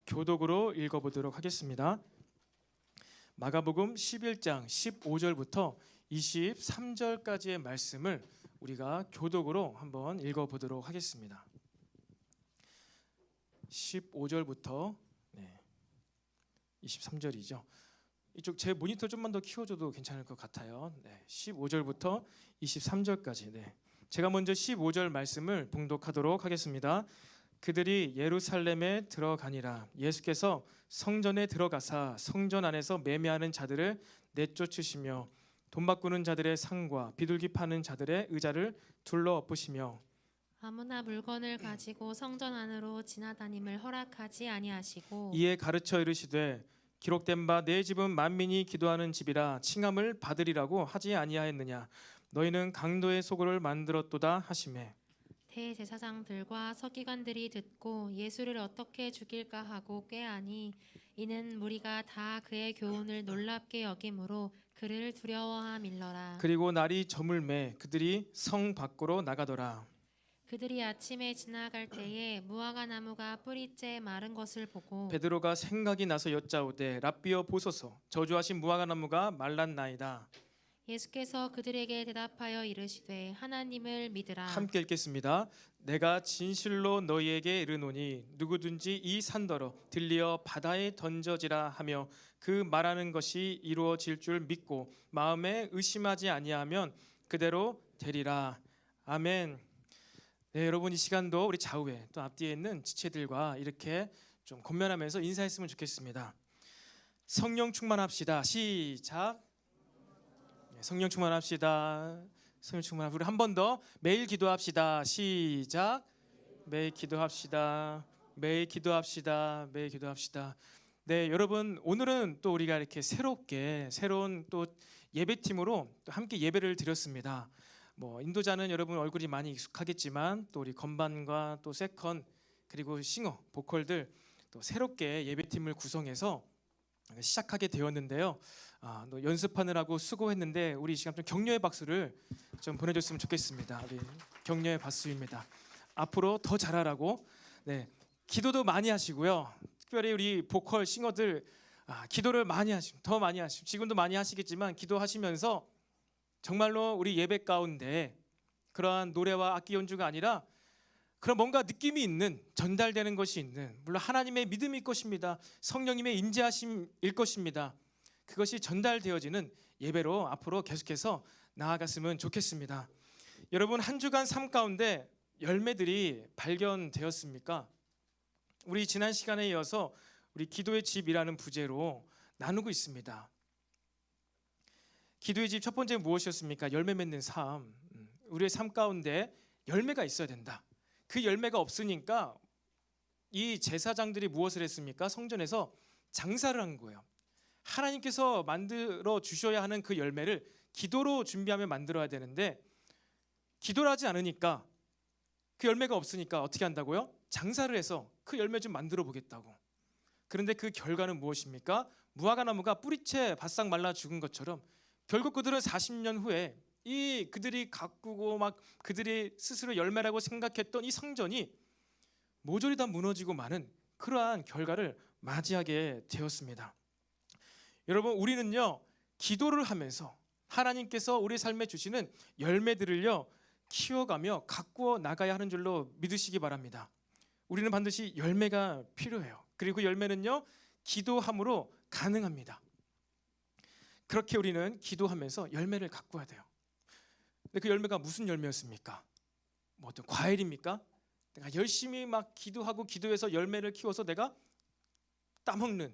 교독으로 읽어보도록 하겠습니다. 마가복음 11장 15절부터 23절까지의 말씀을 우리가 교독으로 한번 읽어보도록 하겠습니다. 15절부터 23절이죠. 이쪽 제 모니터 좀만 더 키워줘도 괜찮을 것 같아요. 15절부터 23절까지. 제가 먼저 15절 말씀을 봉독하도록 하겠습니다. 그들이 예루살렘에 들어가니라. 예수께서 성전에 들어가사 성전 안에서 매매하는 자들을 내쫓으시며 돈 바꾸는 자들의 상과 비둘기 파는 자들의 의자를 둘러 엎으시며 아무나 물건을 가지고 성전 안으로 지나다님을 허락하지 아니하시고 이에 가르쳐 이르시되 기록된 바 내 집은 만민이 기도하는 집이라 칭함을 받으리라고 하지 아니하였느냐. 너희는 강도의 소굴을 만들었도다 하시매 대제사장들과 서기관들이 듣고 예수를 어떻게 죽일까 하고 꾀하니 이는 무리가 다 그의 교훈을 놀랍게 여김으로 그를 두려워함일러라. 그리고 날이 저물매 그들이 성 밖으로 나가더라. 그들이 아침에 지나갈 때에 무화과 나무가 뿌리째 마른 것을 보고 베드로가 생각이 나서 여짜오되 랍비여 보소서 저주하신 무화과 나무가 말랐나이다. 예수께서 그들에게 대답하여 이르시되 하나님을 믿으라. 함께 읽겠습니다. 내가 진실로 너희에게 이르노니 누구든지 이 산더러 들리어 바다에 던져지라 하며 그 말하는 것이 이루어질 줄 믿고 마음에 의심하지 아니하면 그대로 되리라. 아멘. 여러분 이 시간도 우리 좌우에 또 앞뒤에 있는 지체들과 이렇게 좀 권면하면서 인사했으면 좋겠습니다. 성령 충만합시다. 시작. 성령 충만합시다. 성령 충만합시다. 우리 한 번 더 매일 기도합시다. 시작. 매일 기도합시다. 매일 기도합시다. 매일 기도합시다. 네, 여러분 오늘은 또 우리가 이렇게 새로운 또 예배팀으로 또 함께 예배를 드렸습니다. 인도자는 여러분 얼굴이 많이 익숙하겠지만 또 우리 건반과 또 세컨 그리고 싱어, 보컬들 또 새롭게 예배팀을 구성해서 시작하게 되었는데요. 또 연습하느라고 수고했는데 우리 이 시간 좀 격려의 박수를 좀 보내줬으면 좋겠습니다. 우리 격려의 박수입니다. 앞으로 더 잘하라고. 기도도 많이 하시고요. 특별히 우리 보컬 싱어들 기도를 많이 하시고 더 많이 하시고 지금도 많이 하시겠지만 기도하시면서 정말로 우리 예배 가운데 그러한 노래와 악기 연주가 아니라 그런 뭔가 느낌이 있는 전달되는 것이 있는 물론 하나님의 믿음일 것입니다. 성령님의 임재하심일 것입니다. 그것이 전달되어지는 예배로 앞으로 계속해서 나아갔으면 좋겠습니다. 여러분 한 주간 삶 가운데 열매들이 발견되었습니까? 우리 지난 시간에 이어서 우리 기도의 집이라는 부제로 나누고 있습니다. 기도의 집 첫 번째 무엇이었습니까? 열매 맺는 삶. 우리의 삶 가운데 열매가 있어야 된다. 그 열매가 없으니까 이 제사장들이 무엇을 했습니까? 성전에서 장사를 한 거예요. 하나님께서 만들어 주셔야 하는 그 열매를 기도로 준비하며 만들어야 되는데 기도를 하지 않으니까 그 열매가 없으니까 어떻게 한다고요? 장사를 해서 그 열매 좀 만들어 보겠다고. 그런데 그 결과는 무엇입니까? 무화과 나무가 뿌리채 바싹 말라 죽은 것처럼 결국 그들은 40년 후에 그들이 가꾸고 막 그들이 스스로 열매라고 생각했던 이 성전이 모조리 다 무너지고 마는 그러한 결과를 맞이하게 되었습니다. 여러분 우리는요 기도를 하면서 하나님께서 우리 삶에 주시는 열매들을요 키워가며 가꾸어 나가야 하는 줄로 믿으시기 바랍니다. 우리는 반드시 열매가 필요해요. 그리고 그 열매는요 기도함으로 가능합니다. 그렇게 우리는 기도하면서 열매를 가꾸어야 돼요. 근데 그 열매가 무슨 열매였습니까? 어떤 과일입니까? 내가 열심히 막 기도하고 기도해서 열매를 키워서 내가 따먹는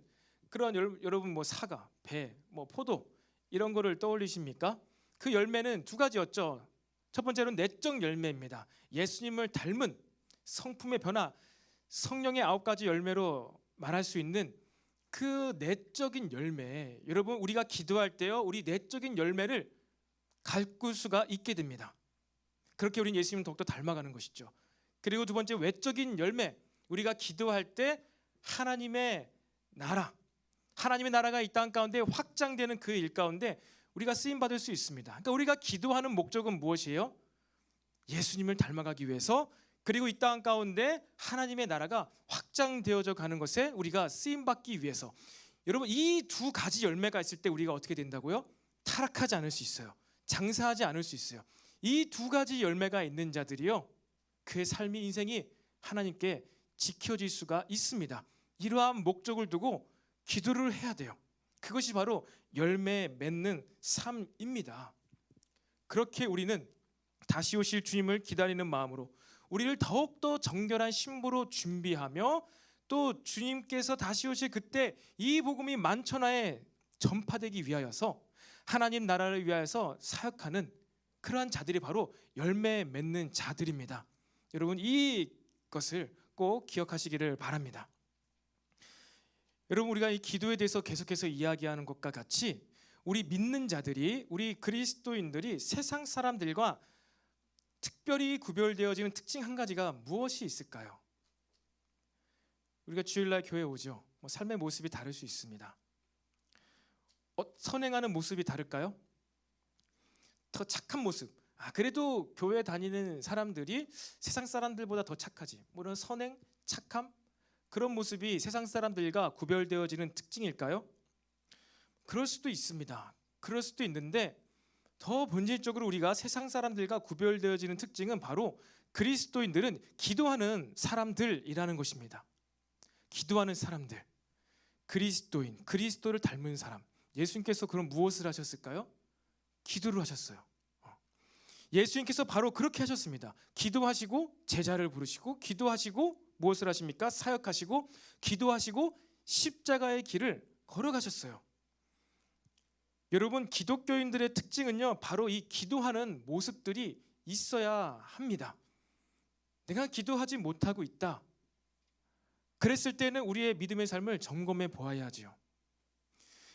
그런 여러분 사과, 배, 포도 이런 거를 떠올리십니까? 그 열매는 두 가지였죠. 첫 번째로는 내적 열매입니다. 예수님을 닮은 성품의 변화, 성령의 9가지 열매로 말할 수 있는 그 내적인 열매, 여러분 우리가 기도할 때요 우리 내적인 열매를 가꿀 수가 있게 됩니다. 그렇게 우리는 예수님을 더욱더 닮아가는 것이죠. 그리고 두 번째 외적인 열매, 우리가 기도할 때 하나님의 나라가 이 땅 가운데 확장되는 그 일 가운데 우리가 쓰임 받을 수 있습니다. 그러니까 우리가 기도하는 목적은 무엇이에요? 예수님을 닮아가기 위해서 그리고 이 땅 가운데 하나님의 나라가 확장되어져 가는 것에 우리가 쓰임 받기 위해서, 여러분 이 두 가지 열매가 있을 때 우리가 어떻게 된다고요? 타락하지 않을 수 있어요. 장사하지 않을 수 있어요. 이 두 가지 열매가 있는 자들이요, 그의 삶이 인생이 하나님께 지켜질 수가 있습니다. 이러한 목적을 두고 기도를 해야 돼요. 그것이 바로 열매 맺는 삶입니다. 그렇게 우리는 다시 오실 주님을 기다리는 마음으로 우리를 더욱더 정결한 신부로 준비하며, 또 주님께서 다시 오실 그때 이 복음이 만천하에 전파되기 위하여서 하나님 나라를 위하여서 사역하는 그러한 자들이 바로 열매 맺는 자들입니다. 여러분 이것을 꼭 기억하시기를 바랍니다. 여러분 우리가 이 기도에 대해서 계속해서 이야기하는 것과 같이 우리 믿는 자들이, 우리 그리스도인들이 세상 사람들과 특별히 구별되어지는 특징 한 가지가 무엇이 있을까요? 우리가 주일날 교회 오죠. 삶의 모습이 다를 수 있습니다. 선행하는 모습이 다를까요? 더 착한 모습. 그래도 교회 다니는 사람들이 세상 사람들보다 더 착하지. 이런 선행, 착함, 그런 모습이 세상 사람들과 구별되어지는 특징일까요? 그럴 수도 있습니다. 그럴 수도 있는데 더 본질적으로 우리가 세상 사람들과 구별되어지는 특징은 바로 그리스도인들은 기도하는 사람들이라는 것입니다. 기도하는 사람들, 그리스도인, 그리스도를 닮은 사람. 예수님께서 그럼 무엇을 하셨을까요? 기도를 하셨어요. 예수님께서 바로 그렇게 하셨습니다. 기도하시고 제자를 부르시고, 기도하시고 무엇을 하십니까? 사역하시고, 기도하시고 십자가의 길을 걸어가셨어요. 여러분 기독교인들의 특징은요, 바로 이 기도하는 모습들이 있어야 합니다. 내가 기도하지 못하고 있다, 그랬을 때는 우리의 믿음의 삶을 점검해 보아야 하지요.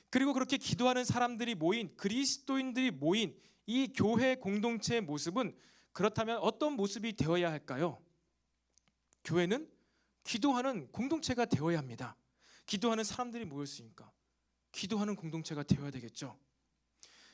그리고 그렇게 기도하는 사람들이 모인, 그리스도인들이 모인 이 교회 공동체의 모습은 그렇다면 어떤 모습이 되어야 할까요? 교회는 기도하는 공동체가 되어야 합니다. 기도하는 사람들이 모였으니까 기도하는 공동체가 되어야 되겠죠.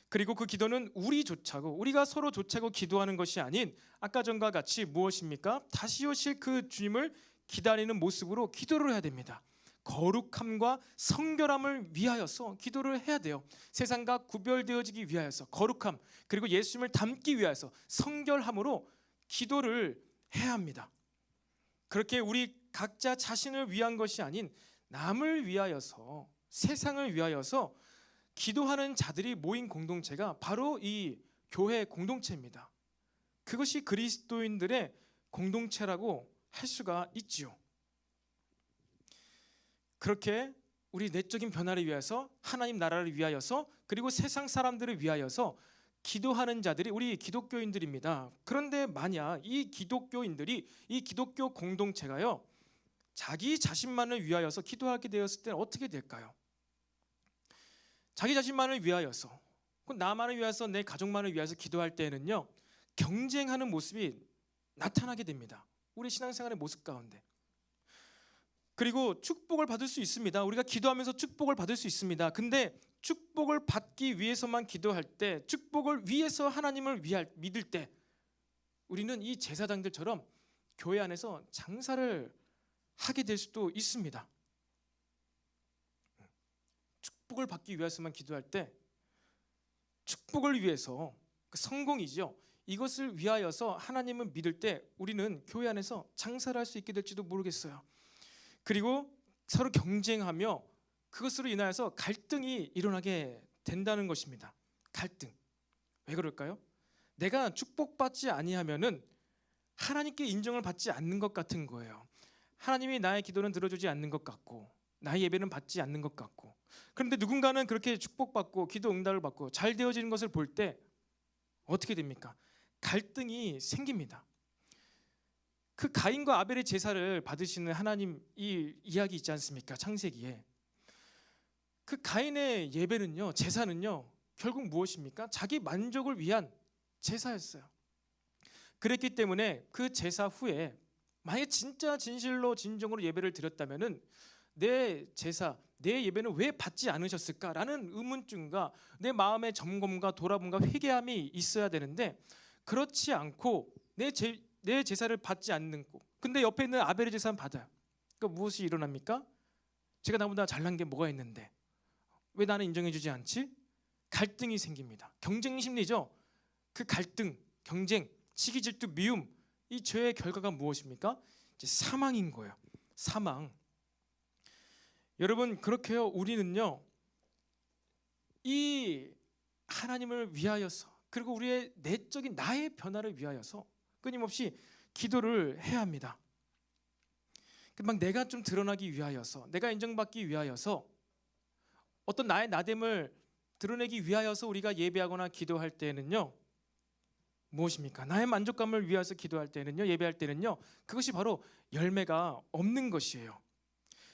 그리고 그 기도는 우리가 서로 조차고 기도하는 것이 아닌 아까 전과 같이 무엇입니까? 다시 오실 그 주님을 기다리는 모습으로 기도를 해야 됩니다. 거룩함과 성결함을 위하여서 기도를 해야 돼요. 세상과 구별되어지기 위하여서 거룩함, 그리고 예수님을 닮기 위하여서 성결함으로 기도를 해야 합니다. 그렇게 우리 각자 자신을 위한 것이 아닌 남을 위하여서, 세상을 위하여서 기도하는 자들이 모인 공동체가 바로 이 교회 공동체입니다. 그것이 그리스도인들의 공동체라고 할 수가 있지요. 그렇게 우리 내적인 변화를 위해서, 하나님 나라를 위하여서, 그리고 세상 사람들을 위하여서 기도하는 자들이 우리 기독교인들입니다. 그런데 만약 이 기독교인들이, 이 기독교 공동체가요, 자기 자신만을 위하여서 기도하게 되었을 때는 어떻게 될까요? 자기 자신만을 위하여서, 나만을 위해서, 내 가족만을 위해서 기도할 때는요, 경쟁하는 모습이 나타나게 됩니다. 우리 신앙생활의 모습 가운데. 그리고 축복을 받을 수 있습니다. 우리가 기도하면서 축복을 받을 수 있습니다. 근데 축복을 받기 위해서만 기도할 때, 축복을 위해서 하나님을 믿을 때, 우리는 이 제사장들처럼 교회 안에서 장사를 하게 될 수도 있습니다. 축복을 받기 위해서만 기도할 때, 축복을 위해서, 그 성공이죠. 이것을 위하여서 하나님을 믿을 때 우리는 교회 안에서 장사를 할 수 있게 될지도 모르겠어요. 그리고 서로 경쟁하며 그것으로 인하여서 갈등이 일어나게 된다는 것입니다. 갈등. 왜 그럴까요? 내가 축복받지 아니하면은 하나님께 인정을 받지 않는 것 같은 거예요. 하나님이 나의 기도는 들어주지 않는 것 같고, 나의 예배는 받지 않는 것 같고. 그런데 누군가는 그렇게 축복받고 기도 응답을 받고 잘 되어지는 것을 볼 때 어떻게 됩니까? 갈등이 생깁니다. 그 가인과 아벨의 제사를 받으시는 하나님 이 이야기 있지 않습니까? 창세기에. 그 가인의 예배는요, 제사는요, 결국 무엇입니까? 자기 만족을 위한 제사였어요. 그랬기 때문에 그 제사 후에 만약에 진짜 진실로 진정으로 예배를 드렸다면은 내 제사, 내 예배는 왜 받지 않으셨을까라는 의문점과 내 마음의 점검과 돌아봄과 회개함이 있어야 되는데, 그렇지 않고 내 내 제사를 받지 않고 근데 옆에 있는 아벨의 제사는 받아요. 그러니까 무엇이 일어납니까? 제가 나보다 잘난 게 뭐가 있는데 왜 나는 인정해주지 않지? 갈등이 생깁니다. 경쟁 심리죠. 그 갈등, 경쟁, 시기, 질투, 미움, 이 죄의 결과가 무엇입니까? 이제 사망인 거예요. 사망. 여러분 그렇게요. 우리는요 이 하나님을 위하여서 그리고 우리의 내적인 나의 변화를 위하여서 끊임없이 기도를 해야 합니다. 막 내가 좀 드러나기 위하여서, 내가 인정받기 위하여서, 어떤 나의 나됨을 드러내기 위하여서 우리가 예배하거나 기도할 때는요 무엇입니까? 나의 만족감을 위해서 기도할 때는요, 예배할 때는요, 그것이 바로 열매가 없는 것이에요.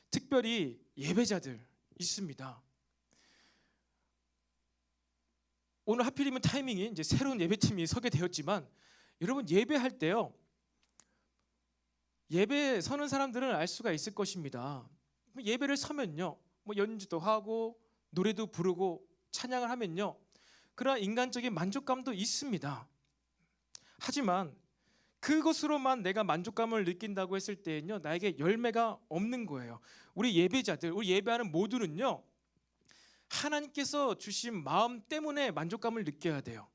특별히 예배자들 있습니다. 오늘 하필이면 타이밍이 이제 새로운 예배팀이 서게 되었지만 여러분 예배할 때요 예배 서는 사람들은 알 수가 있을 것입니다. 예배를 서면요 뭐 연주도 하고 노래도 부르고 찬양을 하면요 그러한 인간적인 만족감도 있습니다. 하지만 그것으로만 내가 만족감을 느낀다고 했을 때는요 나에게 열매가 없는 거예요. 우리 예배자들, 우리 예배하는 모두는요 하나님께서 주신 마음 때문에 만족감을 느껴야 돼요.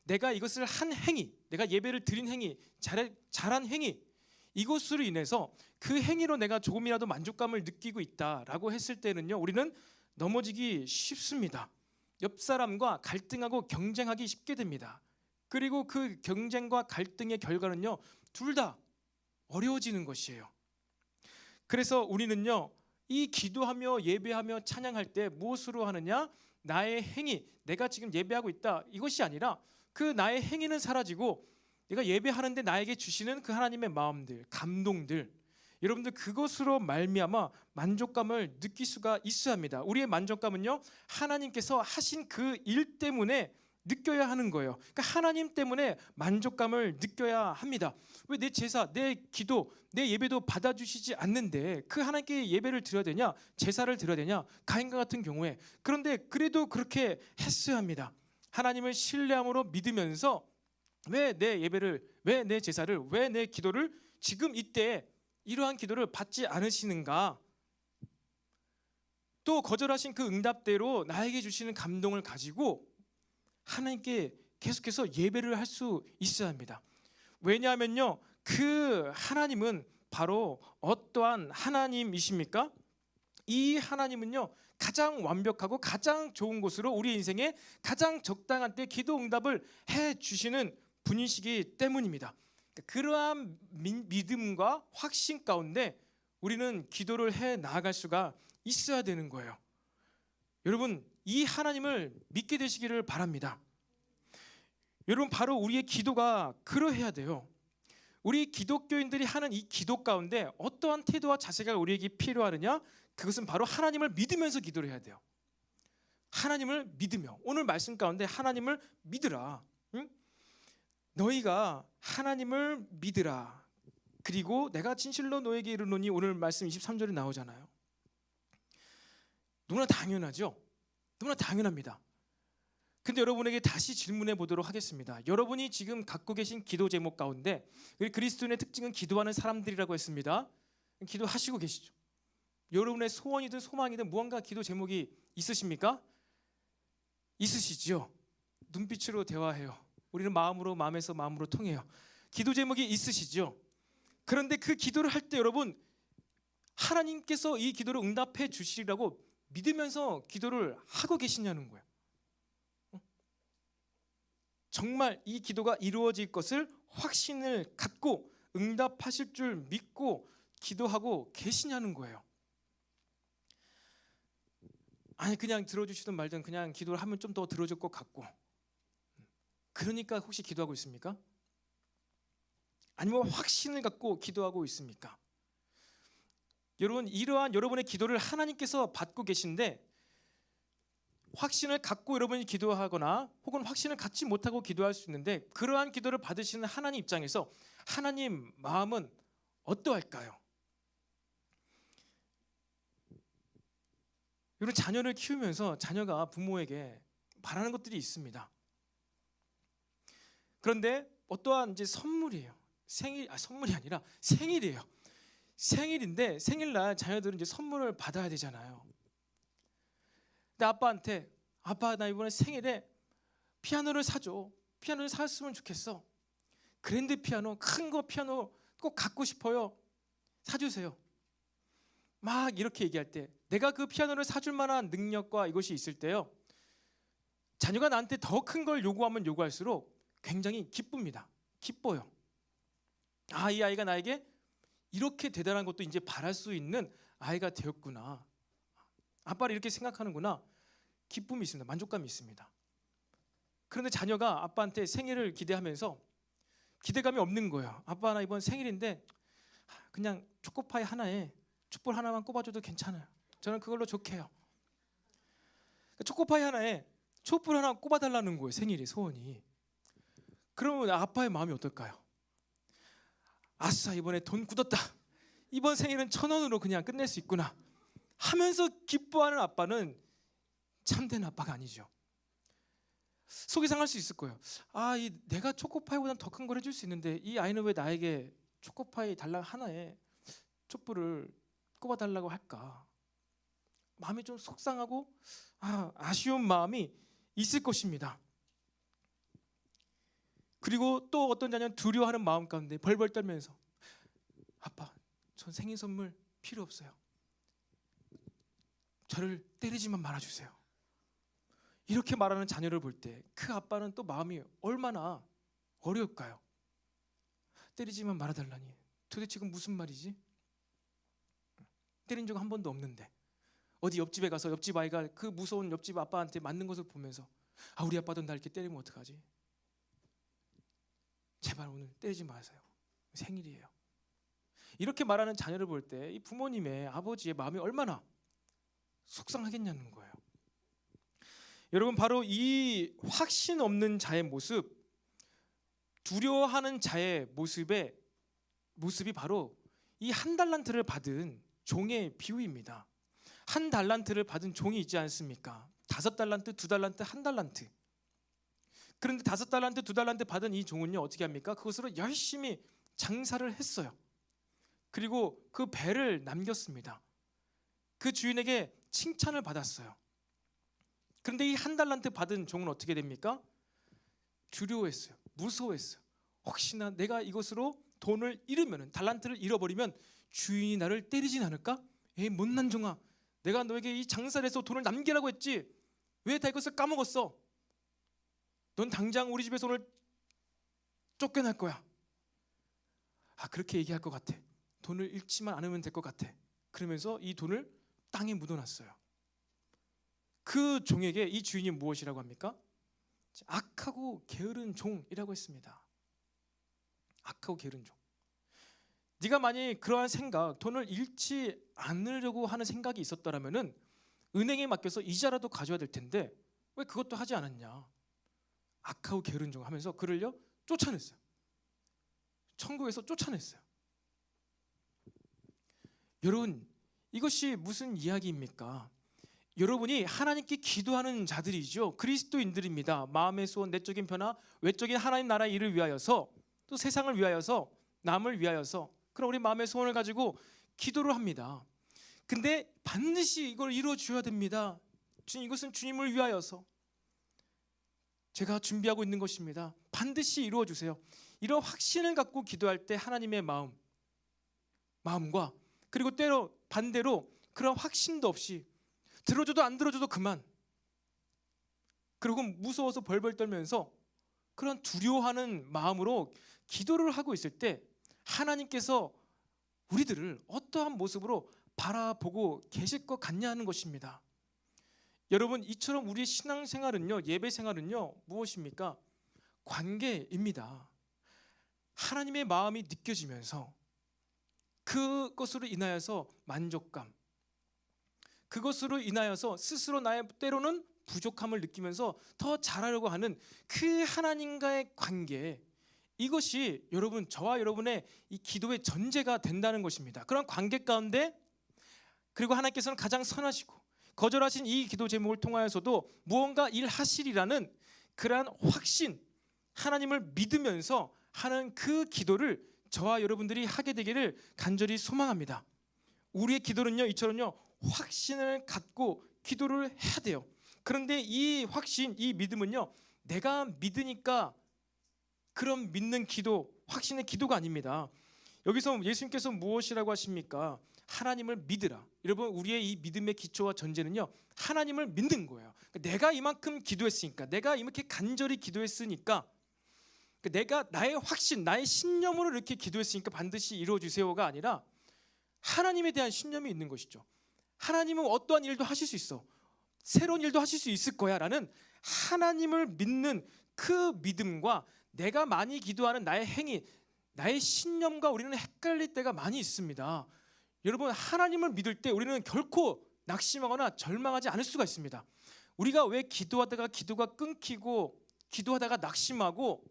내가 이것을 한 행위, 내가 예배를 드린 행위, 잘한 행위, 이것으로 인해서 그 행위로 내가 조금이라도 만족감을 느끼고 있다라고 했을 때는요 우리는 넘어지기 쉽습니다. 옆 사람과 갈등하고 경쟁하기 쉽게 됩니다. 그리고 그 경쟁과 갈등의 결과는요 둘 다 어려워지는 것이에요. 그래서 우리는요 이 기도하며 예배하며 찬양할 때 무엇으로 하느냐? 나의 행위, 내가 지금 예배하고 있다 이것이 아니라 그 나의 행위는 사라지고 내가 예배하는데 나에게 주시는 그 하나님의 마음들, 감동들, 여러분들 그것으로 말미암아 만족감을 느낄 수가 있어야 합니다. 우리의 만족감은요 하나님께서 하신 그 일 때문에 느껴야 하는 거예요. 그러니까 하나님 때문에 만족감을 느껴야 합니다. 왜 내 제사, 내 기도, 내 예배도 받아주시지 않는데 그 하나님께 예배를 드려야 되냐? 제사를 드려야 되냐? 가인과 같은 경우에. 그런데 그래도 그렇게 했어야 합니다. 하나님을 신뢰함으로 믿으면서 왜 내 예배를, 왜 내 제사를, 왜 내 기도를 지금 이때 이러한 기도를 받지 않으시는가? 또 거절하신 그 응답대로 나에게 주시는 감동을 가지고 하나님께 계속해서 예배를 할 수 있어야 합니다. 왜냐하면요 그 하나님은 바로 어떠한 하나님이십니까? 이 하나님은요 가장 완벽하고 가장 좋은 곳으로 우리 인생에 가장 적당한 때 기도 응답을 해주시는 분이시기 때문입니다. 그러한 믿음과 확신 가운데 우리는 기도를 해 나아갈 수가 있어야 되는 거예요. 여러분 이 하나님을 믿게 되시기를 바랍니다. 여러분 바로 우리의 기도가 그러해야 돼요. 우리 기독교인들이 하는 이 기도 가운데 어떠한 태도와 자세가 우리에게 필요하느냐? 그것은 바로 하나님을 믿으면서 기도를 해야 돼요. 하나님을 믿으며 오늘 말씀 가운데 하나님을 믿으라. 응? 너희가 하나님을 믿으라. 그리고 내가 진실로 너에게 이르노니 오늘 말씀 23절에 나오잖아요. 너무나 당연하죠. 너무나 당연합니다. 근데 여러분에게 다시 질문해 보도록 하겠습니다. 여러분이 지금 갖고 계신 기도 제목 가운데 그리스도인의 특징은 기도하는 사람들이라고 했습니다. 기도하시고 계시죠? 여러분의 소원이든 소망이든 무언가 기도 제목이 있으십니까? 있으시죠? 눈빛으로 대화해요. 우리는 마음으로, 마음에서 마음으로 통해요. 기도 제목이 있으시죠? 그런데 그 기도를 할 때 여러분 하나님께서 이 기도를 응답해 주시리라고 믿으면서 기도를 하고 계시냐는 거예요. 정말 이 기도가 이루어질 것을 확신을 갖고 응답하실 줄 믿고 기도하고 계시냐는 거예요. 아니 그냥 들어주시든 말든 그냥 기도를 하면 좀 더 들어줄 것 같고, 그러니까 혹시 기도하고 있습니까? 아니면 확신을 갖고 기도하고 있습니까? 여러분 이러한 여러분의 기도를 하나님께서 받고 계신데 확신을 갖고 여러분이 기도하거나 혹은 확신을 갖지 못하고 기도할 수 있는데 그러한 기도를 받으시는 하나님 입장에서 하나님 마음은 어떠할까요? 여러분 자녀를 키우면서 자녀가 부모에게 바라는 것들이 있습니다. 그런데 어떠한 이제 선물이에요. 선물이 아니라 생일이에요. 생일인데 생일날 자녀들은 이제 선물을 받아야 되잖아요. 근데 아빠한테 아빠 나 이번에 생일에 피아노를 사줘. 피아노를 샀으면 좋겠어. 그랜드 피아노 큰 거 피아노 꼭 갖고 싶어요. 사주세요. 막 이렇게 얘기할 때 내가 그 피아노를 사줄 만한 능력과 이것이 있을 때요. 자녀가 나한테 더 큰 걸 요구하면 요구할수록 굉장히 기쁩니다. 기뻐요. 이 아이가 나에게 이렇게 대단한 것도 이제 바랄 수 있는 아이가 되었구나. 아빠를 이렇게 생각하는구나. 기쁨이 있습니다. 만족감이 있습니다. 그런데 자녀가 아빠한테 생일을 기대하면서 기대감이 없는 거예요. 아빠 나 이번 생일인데 그냥 초코파이 하나에 촛불 하나만 꼽아줘도 괜찮아요. 저는 그걸로 좋게요. 초코파이 하나에 촛불 하나 꼽아달라는 거예요. 생일이 소원이. 그러면 아빠의 마음이 어떨까요? 아싸 이번에 돈 굳었다. 이번 생일은 1,000원으로 그냥 끝낼 수 있구나 하면서 기뻐하는 아빠는 참된 아빠가 아니죠. 속이 상할 수 있을 거예요. 내가 초코파이보다 더 큰 걸 해줄 수 있는데 이 아이는 왜 나에게 초코파이 달랑 하나에 촛불을 꼽아달라고 할까? 마음이 좀 속상하고 아쉬운 마음이 있을 것입니다. 그리고 또 어떤 자녀는 두려워하는 마음 가운데 벌벌 떨면서 아빠 전 생일 선물 필요 없어요. 저를 때리지만 말아주세요. 이렇게 말하는 자녀를 볼 때 그 아빠는 또 마음이 얼마나 어려울까요? 때리지만 말아달라니 도대체 이건 무슨 말이지? 때린 적 한 번도 없는데 어디 옆집에 가서 옆집 아이가 그 무서운 옆집 아빠한테 맞는 것을 보면서 우리 아빠도 날 이렇게 때리면 어떡하지? 제발 오늘 때리지 마세요. 생일이에요. 이렇게 말하는 자녀를 볼 때 이 부모님의 아버지의 마음이 얼마나 속상하겠냐는 거예요. 여러분 바로 이 확신 없는 자의 모습, 두려워하는 자의 모습이 바로 이 1달란트를 받은 종의 비유입니다. 1달란트를 받은 종이 있지 않습니까? 5달란트, 2달란트, 1달란트. 그런데 5달란트, 2달란트 받은 이 종은요 어떻게 합니까? 그것으로 열심히 장사를 했어요. 그리고 그 배를 남겼습니다. 그 주인에게 칭찬을 받았어요. 그런데 이 1달란트 받은 종은 어떻게 됩니까? 두려워했어요. 무서워했어요. 혹시나 내가 이것으로 돈을 잃으면, 달란트를 잃어버리면 주인이 나를 때리진 않을까? 에이 못난 종아, 내가 너에게 이 장사를 해서 돈을 남기라고 했지 왜 다 이것을 까먹었어? 넌 당장 우리 집에서 오늘 쫓겨날 거야. 그렇게 얘기할 것 같아. 돈을 잃지만 않으면 될 것 같아. 그러면서 이 돈을 땅에 묻어놨어요. 그 종에게 이 주인이 무엇이라고 합니까? 악하고 게으른 종이라고 했습니다. 악하고 게으른 종. 네가 만약 그러한 생각, 돈을 잃지 않으려고 하는 생각이 있었더라면은 은행에 맡겨서 이자라도 가져야 될 텐데 왜 그것도 하지 않았냐? 악하고 게으른 종 하면서 그를요 쫓아냈어요. 천국에서 쫓아냈어요. 여러분 이것이 무슨 이야기입니까? 여러분이 하나님께 기도하는 자들이죠. 그리스도인들입니다. 마음의 소원, 내적인 변화, 외적인 하나님 나라의 일을 위하여서 또 세상을 위하여서 남을 위하여서 그런 우리 마음의 소원을 가지고 기도를 합니다. 근데 반드시 이걸 이루어 주어야 됩니다. 주님 이것은 주님을 위하여서 제가 준비하고 있는 것입니다. 반드시 이루어 주세요. 이런 확신을 갖고 기도할 때 하나님의 마음과 그리고 때로 반대로 그런 확신도 없이 들어줘도 안 들어줘도 그만, 그리고 무서워서 벌벌 떨면서 그런 두려워하는 마음으로 기도를 하고 있을 때 하나님께서 우리들을 어떠한 모습으로 바라보고 계실 것 같냐는 것입니다. 여러분 이처럼 우리의 신앙생활은요, 예배생활은요 무엇입니까? 관계입니다. 하나님의 마음이 느껴지면서 그것으로 인하여서 만족감, 그것으로 인하여서 스스로 나의 때로는 부족함을 느끼면서 더 잘하려고 하는 그 하나님과의 관계, 이것이 여러분 저와 여러분의 이 기도의 전제가 된다는 것입니다. 그런 관계 가운데 그리고 하나님께서는 가장 선하시고 거절하신 이 기도 제목을 통하여서도 무언가 일하시리라는 그러한 확신, 하나님을 믿으면서 하는 그 기도를 저와 여러분들이 하게 되기를 간절히 소망합니다. 우리의 기도는요, 이처럼요, 확신을 갖고 기도를 해야 돼요. 그런데 이 확신, 이 믿음은요, 내가 믿으니까 그런 믿는 기도, 확신의 기도가 아닙니다. 여기서 예수님께서 무엇이라고 하십니까? 하나님을 믿으라. 여러분, 우리의 이 믿음의 기초와 전제는요, 하나님을 믿는 거예요. 내가 이만큼 기도했으니까, 내가 이렇게 간절히 기도했으니까, 내가 나의 확신, 나의 신념으로 이렇게 기도했으니까 반드시 이루어 주세요가 아니라 하나님에 대한 신념이 있는 것이죠. 하나님은 어떠한 일도 하실 수 있어, 새로운 일도 하실 수 있을 거야 라는 하나님을 믿는 그 믿음과 내가 많이 기도하는 나의 행위, 나의 신념과 우리는 헷갈릴 때가 많이 있습니다. 여러분, 하나님을 믿을 때 우리는 결코 낙심하거나 절망하지 않을 수가 있습니다. 우리가 왜 기도하다가 기도가 끊기고 기도하다가 낙심하고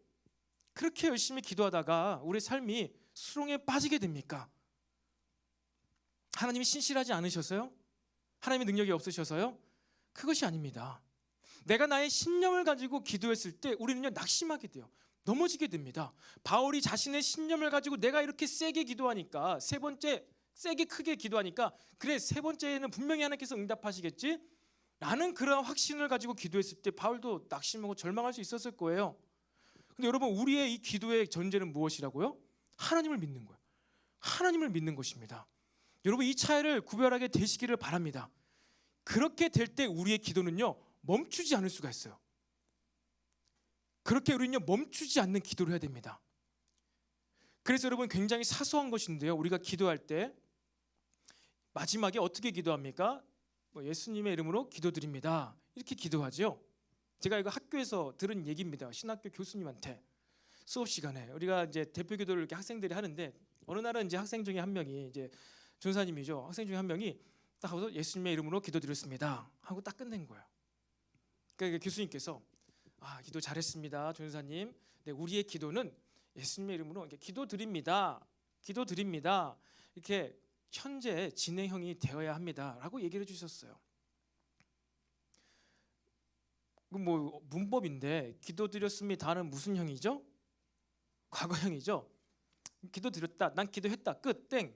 그렇게 열심히 기도하다가 우리 삶이 수렁에 빠지게 됩니까? 하나님이 신실하지 않으셔서요? 하나님의 능력이 없으셔서요? 그것이 아닙니다. 내가 나의 신념을 가지고 기도했을 때 우리는요, 낙심하게 돼요. 넘어지게 됩니다. 바울이 자신의 신념을 가지고 내가 이렇게 세게 기도하니까, 세 번째 세게 크게 기도하니까, 그래, 세 번째에는 분명히 하나님께서 응답하시겠지 라는 그런 확신을 가지고 기도했을 때 바울도 낙심하고 절망할 수 있었을 거예요. 근데 여러분, 우리의 이 기도의 전제는 무엇이라고요? 하나님을 믿는 거예요. 하나님을 믿는 것입니다. 여러분, 이 차이를 구별하게 되시기를 바랍니다. 그렇게 될 때 우리의 기도는요, 멈추지 않을 수가 있어요. 그렇게 우리는요, 멈추지 않는 기도를 해야 됩니다. 그래서 여러분, 굉장히 사소한 것인데요, 우리가 기도할 때 마지막에 어떻게 기도합니까? 예수님의 이름으로 기도드립니다, 이렇게 기도하죠. 제가 이거 학교에서 들은 얘기입니다. 신학교 교수님한테 수업 시간에 우리가 이제 대표 기도를 이렇게 학생들이 하는데, 어느 날은 이제 학생 중에 한 명이, 이제 전사님이죠, 학생 중에 한 명이 딱 하고서 예수님의 이름으로 기도드렸습니다 하고 딱 끝낸 거예요. 그러니까 교수님께서 기도 잘했습니다, 전사님. 네, 우리의 기도는 예수님의 이름으로 기도드립니다, 기도드립니다, 이렇게 현재 진행형이 되어야 합니다라고 얘기를 해주셨어요. 뭐 문법인데 기도드렸습니다는 무슨 형이죠? 과거형이죠. 기도드렸다, 난 기도했다, 끝땡,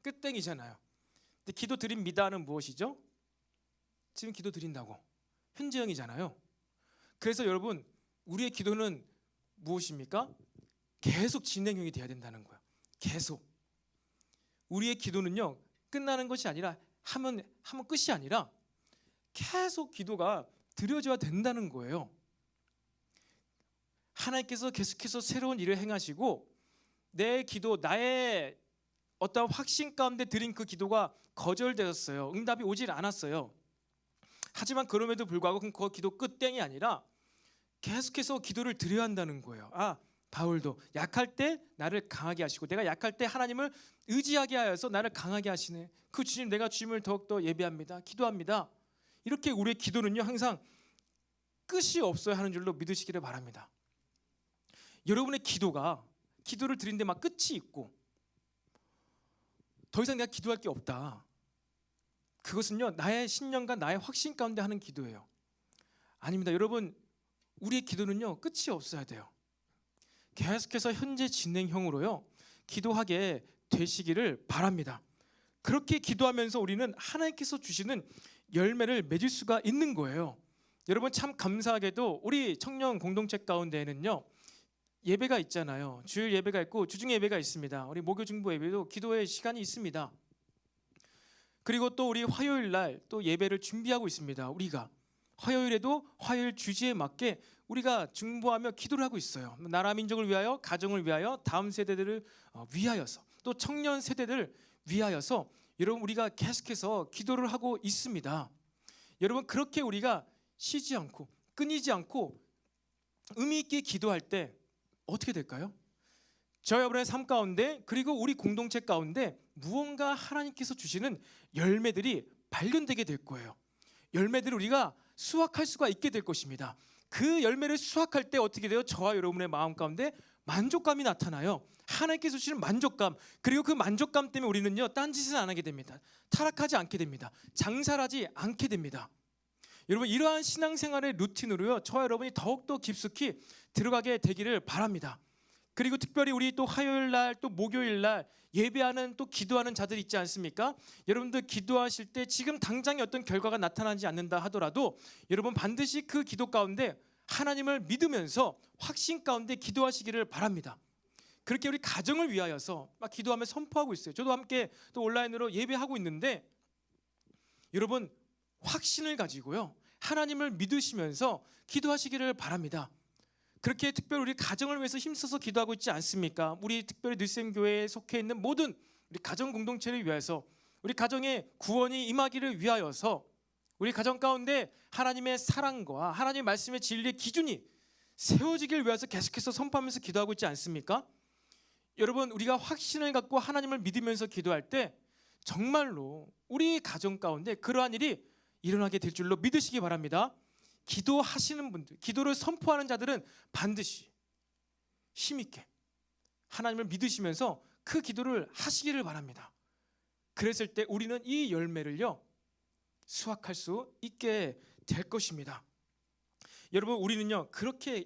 끝땡이잖아요. 근데 기도드립니다는 무엇이죠? 지금 기도드린다고, 현재형이잖아요. 그래서 여러분, 우리의 기도는 무엇입니까? 계속 진행형이 돼야 된다는 거예요. 계속. 우리의 기도는요, 끝나는 것이 아니라 하면 끝이 아니라 계속 기도가 드려져야 된다는 거예요. 하나님께서 계속해서 새로운 일을 행하시고 내 기도, 나의 어떤 확신 가운데 드린 그 기도가 거절되었어요. 응답이 오질 않았어요. 하지만 그럼에도 불구하고 그 기도 끝땡이 아니라 계속해서 기도를 드려야 한다는 거예요. 바울도 약할 때 나를 강하게 하시고, 내가 약할 때 하나님을 의지하게 하여서 나를 강하게 하시네. 그 주님, 내가 주님을 더욱더 예배합니다, 기도합니다. 이렇게 우리의 기도는요, 항상 끝이 없어야 하는 줄로 믿으시기를 바랍니다. 여러분의 기도를 드리는데 막 끝이 있고 더 이상 내가 기도할 게 없다, 그것은요, 나의 신념과 나의 확신 가운데 하는 기도예요. 아닙니다. 여러분, 우리의 기도는요, 끝이 없어야 돼요. 계속해서 현재 진행형으로요, 기도하게 되시기를 바랍니다. 그렇게 기도하면서 우리는 하나님께서 주시는 열매를 맺을 수가 있는 거예요. 여러분, 참 감사하게도 우리 청년 공동체 가운데에는요, 예배가 있잖아요. 주일 예배가 있고 주중 예배가 있습니다. 우리 목요 중보 예배도 기도의 시간이 있습니다. 그리고 또 우리 화요일 날 또 예배를 준비하고 있습니다. 우리가 화요일에도 화요일 주제에 맞게 우리가 중보하며 기도를 하고 있어요. 나라 민족을 위하여, 가정을 위하여, 다음 세대들을 위하여서, 또 청년 세대들을 위하여서 여러분, 우리가 계속해서 기도를 하고 있습니다. 여러분, 그렇게 우리가 쉬지 않고 끊이지 않고 의미 있게 기도할 때 어떻게 될까요? 저와 여러분의 삶 가운데, 그리고 우리 공동체 가운데 무언가 하나님께서 주시는 열매들이 발견되게 될 거예요. 열매들을 우리가 수확할 수가 있게 될 것입니다. 그 열매를 수확할 때 어떻게 돼요? 저와 여러분의 마음 가운데 만족감이 나타나요. 하나님께서 주시는 만족감, 그리고 그 만족감 때문에 우리는요, 딴짓을 안 하게 됩니다. 타락하지 않게 됩니다. 장사하지 않게 됩니다. 여러분, 이러한 신앙생활의 루틴으로요, 저와 여러분이 더욱더 깊숙이 들어가게 되기를 바랍니다. 그리고 특별히 우리 또 화요일 날 또 목요일 날 예배하는 또 기도하는 자들 있지 않습니까? 여러분들 기도하실 때 지금 당장에 어떤 결과가 나타나지 않는다 하더라도 여러분 반드시 그 기도 가운데 하나님을 믿으면서 확신 가운데 기도하시기를 바랍니다. 그렇게 우리 가정을 위하여서 막 기도하며 선포하고 있어요. 저도 함께 또 온라인으로 예배하고 있는데 여러분 확신을 가지고요 하나님을 믿으시면서 기도하시기를 바랍니다. 그렇게 특별히 우리 가정을 위해서 힘써서 기도하고 있지 않습니까? 우리 특별히 늘샘교회에 속해 있는 모든 우리 가정 공동체를 위해서 우리 가정의 구원이 임하기를 위하여서 우리 가정 가운데 하나님의 사랑과 하나님의 말씀의 진리의 기준이 세워지길 위해서 계속해서 선포하면서 기도하고 있지 않습니까? 여러분 우리가 확신을 갖고 하나님을 믿으면서 기도할 때 정말로 우리 가정 가운데 그러한 일이 일어나게 될 줄로 믿으시기 바랍니다. 기도하시는 분들, 기도를 선포하는 자들은 반드시 힘있게 하나님을 믿으시면서 그 기도를 하시기를 바랍니다. 그랬을 때 우리는 이 열매를요 수확할 수 있게 될 것입니다. 여러분 우리는요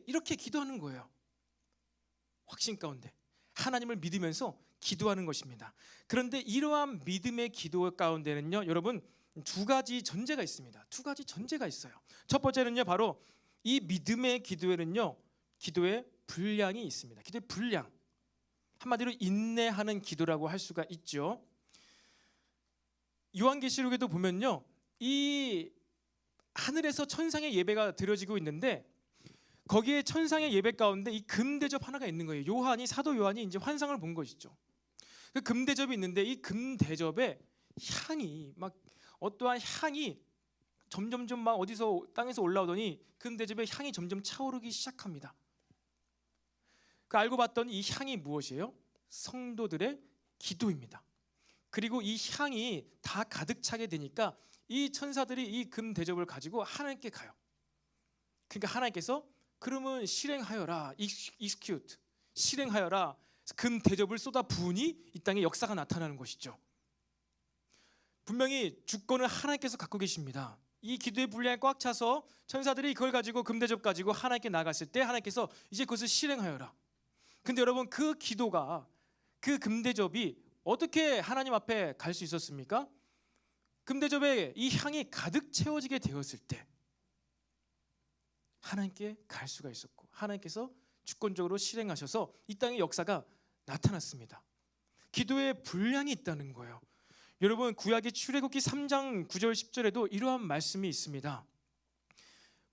이렇게 기도하는 거예요. 확신 가운데 하나님을 믿으면서 기도하는 것입니다. 그런데 이러한 믿음의 기도 가운데는요 여러분 두 가지 전제가 있습니다. 두 가지 전제가 있어요. 첫 번째는요 바로 이 믿음의 기도에는요 기도의 분량이 있습니다. 기도의 분량, 한마디로 인내하는 기도라고 할 수가 있죠. 요한계시록에도 보면요 이 하늘에서 천상의 예배가 드려지고 있는데 거기에 천상의 예배 가운데 이 금대접 하나가 있는 거예요. 사도 요한이 이제 환상을 본 것이죠. 그 금대접이 있는데 이 금대접에 향이 막 어떠한 향이 점점점 막 어디서 땅에서 올라오더니 금대접의 향이 점점 차오르기 시작합니다. 그 알고 봤더니 이 향이 무엇이에요? 성도들의 기도입니다. 그리고 이 향이 다 가득 차게 되니까 이 천사들이 이 금대접을 가지고 하나님께 가요. 그러니까 하나님께서 그러면 실행하여라, execute, 실행하여라, 금대접을 쏟아 부으니 이 땅에 역사가 나타나는 것이죠. 분명히 주권을 하나님께서 갖고 계십니다. 이 기도의 분량이 꽉 차서 천사들이 그걸 가지고 금대접 가지고 하나님께 나갔을 때 하나님께서 이제 그것을 실행하여라. 근데 여러분 그 기도가 그 금대접이 어떻게 하나님 앞에 갈 수 있었습니까? 금대접에 이 향이 가득 채워지게 되었을 때 하나님께 갈 수가 있었고 하나님께서 주권적으로 실행하셔서 이 땅의 역사가 나타났습니다. 기도의 분량이 있다는 거예요. 여러분 구약의 출애굽기 3장 9절 10절에도 이러한 말씀이 있습니다.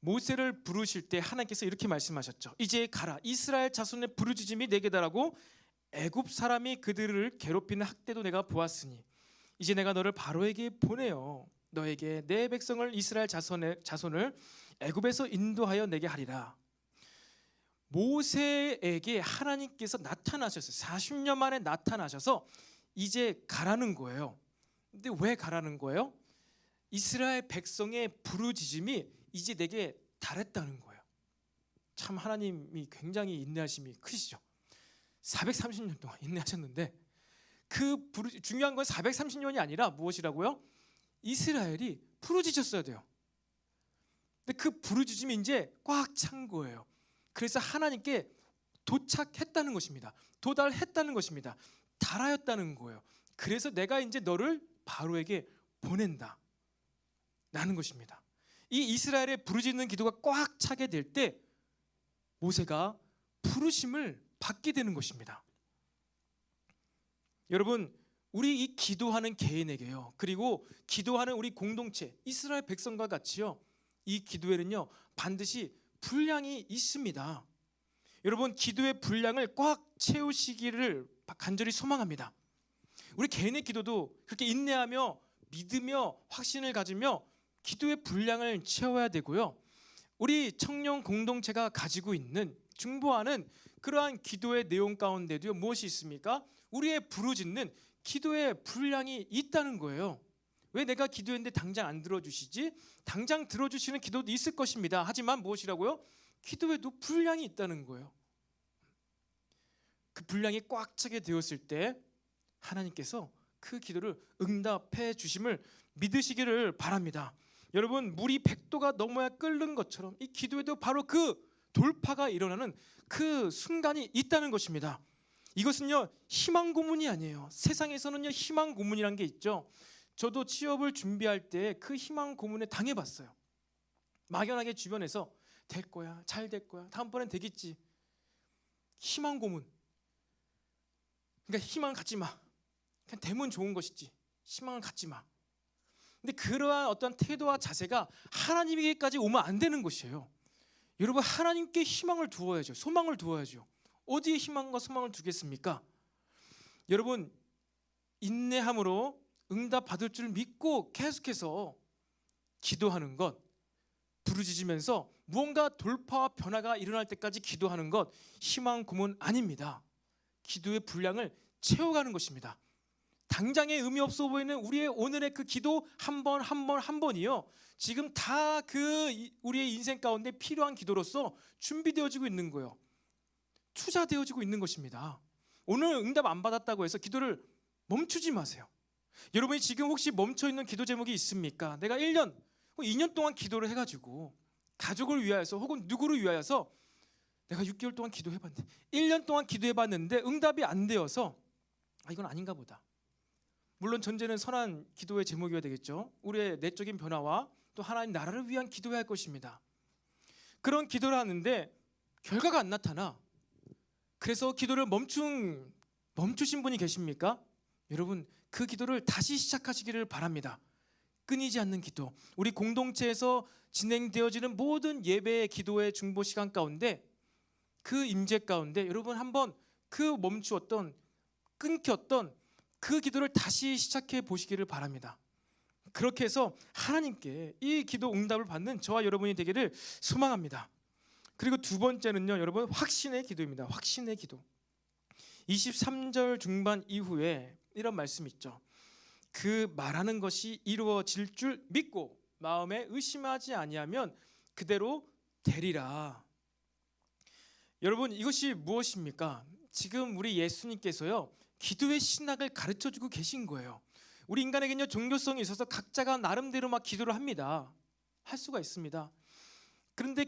모세를 부르실 때 하나님께서 이렇게 말씀하셨죠. 이제 가라, 이스라엘 자손의 부르짖음이 내게 달하고 애굽 사람이 그들을 괴롭히는 학대도 내가 보았으니 이제 내가 너를 바로에게 보내어 너에게 내 백성을 이스라엘 자손을 애굽에서 인도하여 내게 하리라. 모세에게 하나님께서 나타나셨어요. 40년 만에 나타나셔서 이제 가라는 거예요. 근데 왜 가라는 거예요? 이스라엘 백성의 부르짖음이 이제 내게 달했다는 거예요. 참 하나님이 굉장히 인내하심이 크시죠. 430년 동안 인내하셨는데 중요한 건 430년이 아니라 무엇이라고요? 이스라엘이 부르짖었어야 돼요. 근데 그 부르짖음이 이제 꽉 찬 거예요. 그래서 하나님께 도착했다는 것입니다. 도달했다는 것입니다. 달하였다는 거예요. 그래서 내가 이제 너를 바로에게 보낸다 라는 것입니다. 이 이스라엘의 부르짖는 기도가 꽉 차게 될 때 모세가 부르심을 받게 되는 것입니다. 여러분 우리 이 기도하는 개인에게요 그리고 기도하는 우리 공동체 이스라엘 백성과 같이요 이 기도에는요 반드시 분량이 있습니다. 여러분 기도의 분량을 꽉 채우시기를 간절히 소망합니다. 우리 개인의 기도도 그렇게 인내하며 믿으며 확신을 가지며 기도의 분량을 채워야 되고요. 우리 청년 공동체가 가지고 있는 중보하는 그러한 기도의 내용 가운데도 무엇이 있습니까? 우리의 부르짖는 기도의 분량이 있다는 거예요. 왜 내가 기도했는데 당장 안 들어주시지? 당장 들어주시는 기도도 있을 것입니다. 하지만 무엇이라고요? 기도에도 분량이 있다는 거예요. 그 분량이 꽉 차게 되었을 때 하나님께서 그 기도를 응답해 주심을 믿으시기를 바랍니다. 여러분 물이 100도가 넘어야 끓는 것처럼 이 기도에도 바로 그 돌파가 일어나는 그 순간이 있다는 것입니다. 이것은요 희망 고문이 아니에요. 세상에서는요 희망 고문이란 게 있죠. 저도 취업을 준비할 때 그 희망 고문에 당해봤어요. 막연하게 주변에서 될 거야, 잘 될 거야, 다음번엔 되겠지. 희망 고문. 그러니까 희망을 갖지 마. 그냥 되면 좋은 것이지. 희망을 갖지 마. 근데 그러한 어떤 태도와 자세가 하나님에게까지 오면 안 되는 것이에요. 여러분, 하나님께 희망을 두어야죠. 소망을 두어야죠. 어디에 희망과 소망을 두겠습니까? 여러분, 인내함으로 응답 받을 줄 믿고 계속해서 기도하는 것, 부르짖으면서 무언가 돌파와 변화가 일어날 때까지 기도하는 것, 희망 고문 아닙니다. 기도의 분량을 채워가는 것입니다. 당장에 의미 없어 보이는 우리의 오늘의 그 기도 한 번이요, 지금 다 그 우리의 인생 가운데 필요한 기도로서 준비되어지고 있는 거예요. 투자되어지고 있는 것입니다. 오늘 응답 안 받았다고 해서 기도를 멈추지 마세요. 여러분이 지금 혹시 멈춰있는 기도 제목이 있습니까? 내가 1년, 2년 동안 기도를 해가지고 가족을 위하여서 혹은 누구를 위하여서 내가 6개월 동안 기도해봤는데, 1년 동안 기도해봤는데 응답이 안 되어서 이건 아닌가 보다. 물론 전제는 선한 기도의 제목이어야 되겠죠. 우리의 내적인 변화와 또 하나님 나라를 위한 기도해야 할 것입니다. 그런 기도를 하는데 결과가 안 나타나. 그래서 기도를 멈추신 분이 계십니까? 여러분, 그 기도를 다시 시작하시기를 바랍니다. 끊이지 않는 기도. 우리 공동체에서 진행되어지는 모든 예배의 기도의 중보 시간 가운데, 그 임재 가운데 여러분 한번 그 멈추었던, 끊겼던 그 기도를 다시 시작해 보시기를 바랍니다. 그렇게 해서 하나님께 이 기도 응답을 받는 저와 여러분이 되기를 소망합니다. 그리고 두 번째는요, 여러분, 확신의 기도입니다. 확신의 기도. 23절 중반 이후에 이런 말씀이 있죠. 그 말하는 것이 이루어질 줄 믿고 마음에 의심하지 아니하면 그대로 되리라. 여러분, 이것이 무엇입니까? 지금 우리 예수님께서요, 기도의 신학을 가르쳐주고 계신 거예요. 우리 인간에게는요, 종교성이 있어서 각자가 나름대로 막 기도를 합니다. 할 수가 있습니다. 그런데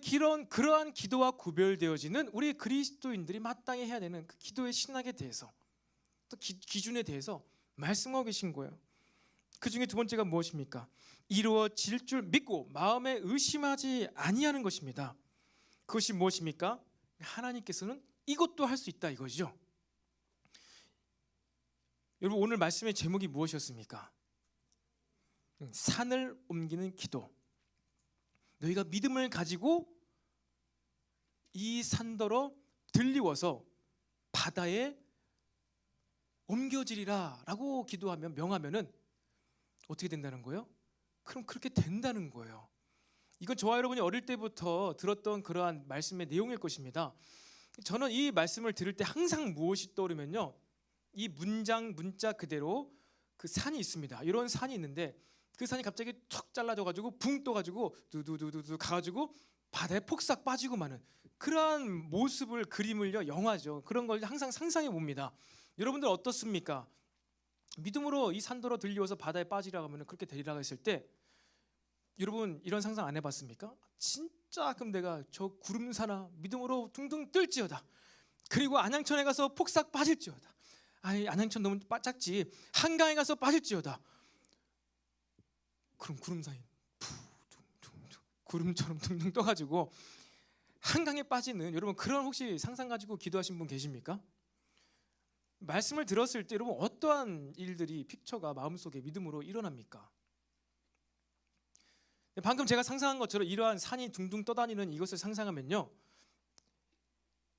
그러한 기도와 구별되어지는 우리 그리스도인들이 마땅히 해야 되는 그 기도의 신학에 대해서, 또 기준에 대해서 말씀하고 계신 거예요. 그 중에 두 번째가 무엇입니까? 이루어질 줄 믿고 마음에 의심하지 아니하는 것입니다. 그것이 무엇입니까? 하나님께서는 이것도 할 수 있다 이거죠. 여러분, 오늘 말씀의 제목이 무엇이었습니까? 산을 옮기는 기도. 너희가 믿음을 가지고 이 산더러 들리워서 바다에 옮겨지리라 라고 기도하면, 명하면은 어떻게 된다는 거예요? 그럼 그렇게 된다는 거예요. 이건 저와 여러분이 어릴 때부터 들었던 그러한 말씀의 내용일 것입니다. 저는 이 말씀을 들을 때 항상 무엇이 떠오르면요, 이 문자 그대로 그 산이 있습니다. 이런 산이 있는데 그 산이 갑자기 툭 잘라져가지고 붕 떠가지고 두두두두 가가지고 바다에 폭삭 빠지고 마는 그러한 모습을, 그림을요, 영화죠, 그런 걸 항상 상상해 봅니다. 여러분들 어떻습니까? 믿음으로 이 산더러 들리워서 바다에 빠지라고 하면 그렇게 되리라고 했을 때 여러분 이런 상상 안 해봤습니까? 진짜 그럼 내가 저 구름 사나 믿음으로 둥둥 뜰지어다. 그리고 안양천에 가서 폭삭 빠질지어다. 아니, 안양천 너무 작지. 한강에 가서 빠질지어다. 그럼 구름 사이 구름처럼 둥둥 떠가지고 한강에 빠지는, 여러분 그런 혹시 상상 가지고 기도하신 분 계십니까? 말씀을 들었을 때 여러분 어떠한 일들이, 픽처가 마음속에 믿음으로 일어납니까? 방금 제가 상상한 것처럼 이러한 산이 둥둥 떠다니는 이것을 상상하면요,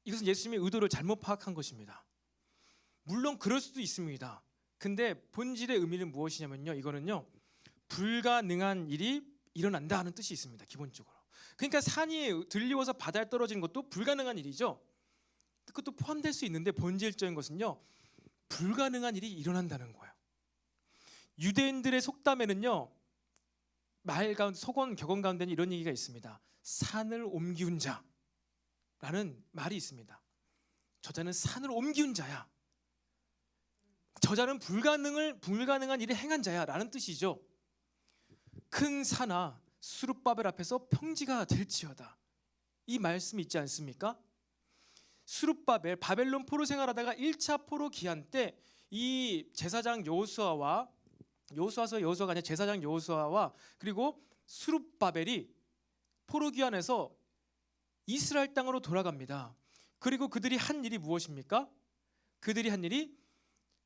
이것은 예수님의 의도를 잘못 파악한 것입니다. 물론 그럴 수도 있습니다. 근데 본질의 의미는 무엇이냐면요, 이거는요, 불가능한 일이 일어난다 하는 뜻이 있습니다. 기본적으로. 그러니까 산이 들리워서 바다에 떨어지는 것도 불가능한 일이죠. 그것도 포함될 수 있는데 본질적인 것은요, 불가능한 일이 일어난다는 거예요. 유대인들의 속담에는요, 말 가운데, 속언, 격언 가운데는 이런 얘기가 있습니다. 산을 옮기운 자라는 말이 있습니다. 저자는 산을 옮기운 자야. 저자는 불가능한 일을 행한 자야 라는 뜻이죠. 큰 산아 수룹바벨 앞에서 평지가 될지어다. 이 말씀이 있지 않습니까? 수룹바벨 바벨론 포로 생활하다가 1차 포로 기한 때 이 제사장 여호수아가 아니라 제사장 여호수아와 그리고 수룹바벨이 포로 귀환해서 이스라엘 땅으로 돌아갑니다. 그리고 그들이 한 일이 무엇입니까? 그들이 한 일이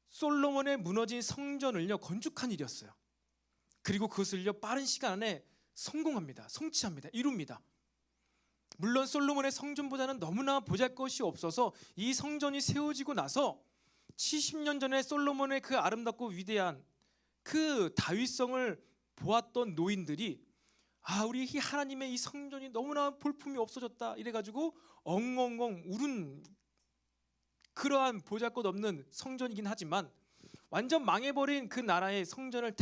솔로몬의 무너진 성전을요 건축한 일이었어요. 그리고 그것을요 빠른 시간 안에 성공합니다. 성취합니다. 이룹니다. 물론 솔로몬의 성전보다는 너무나 보잘것이 없어서 이 성전이 세워지고 나서 70년 전에 솔로몬의 그 아름답고 위대한 그 다윗성을 보았던 노인들이 우리 이 하나님의 이 성전이 너무나 볼품이 없어졌다 이래가지고 엉엉엉 울은 그러한 보잘것없는 성전이긴 하지만 완전 망해버린 그 나라의 성전을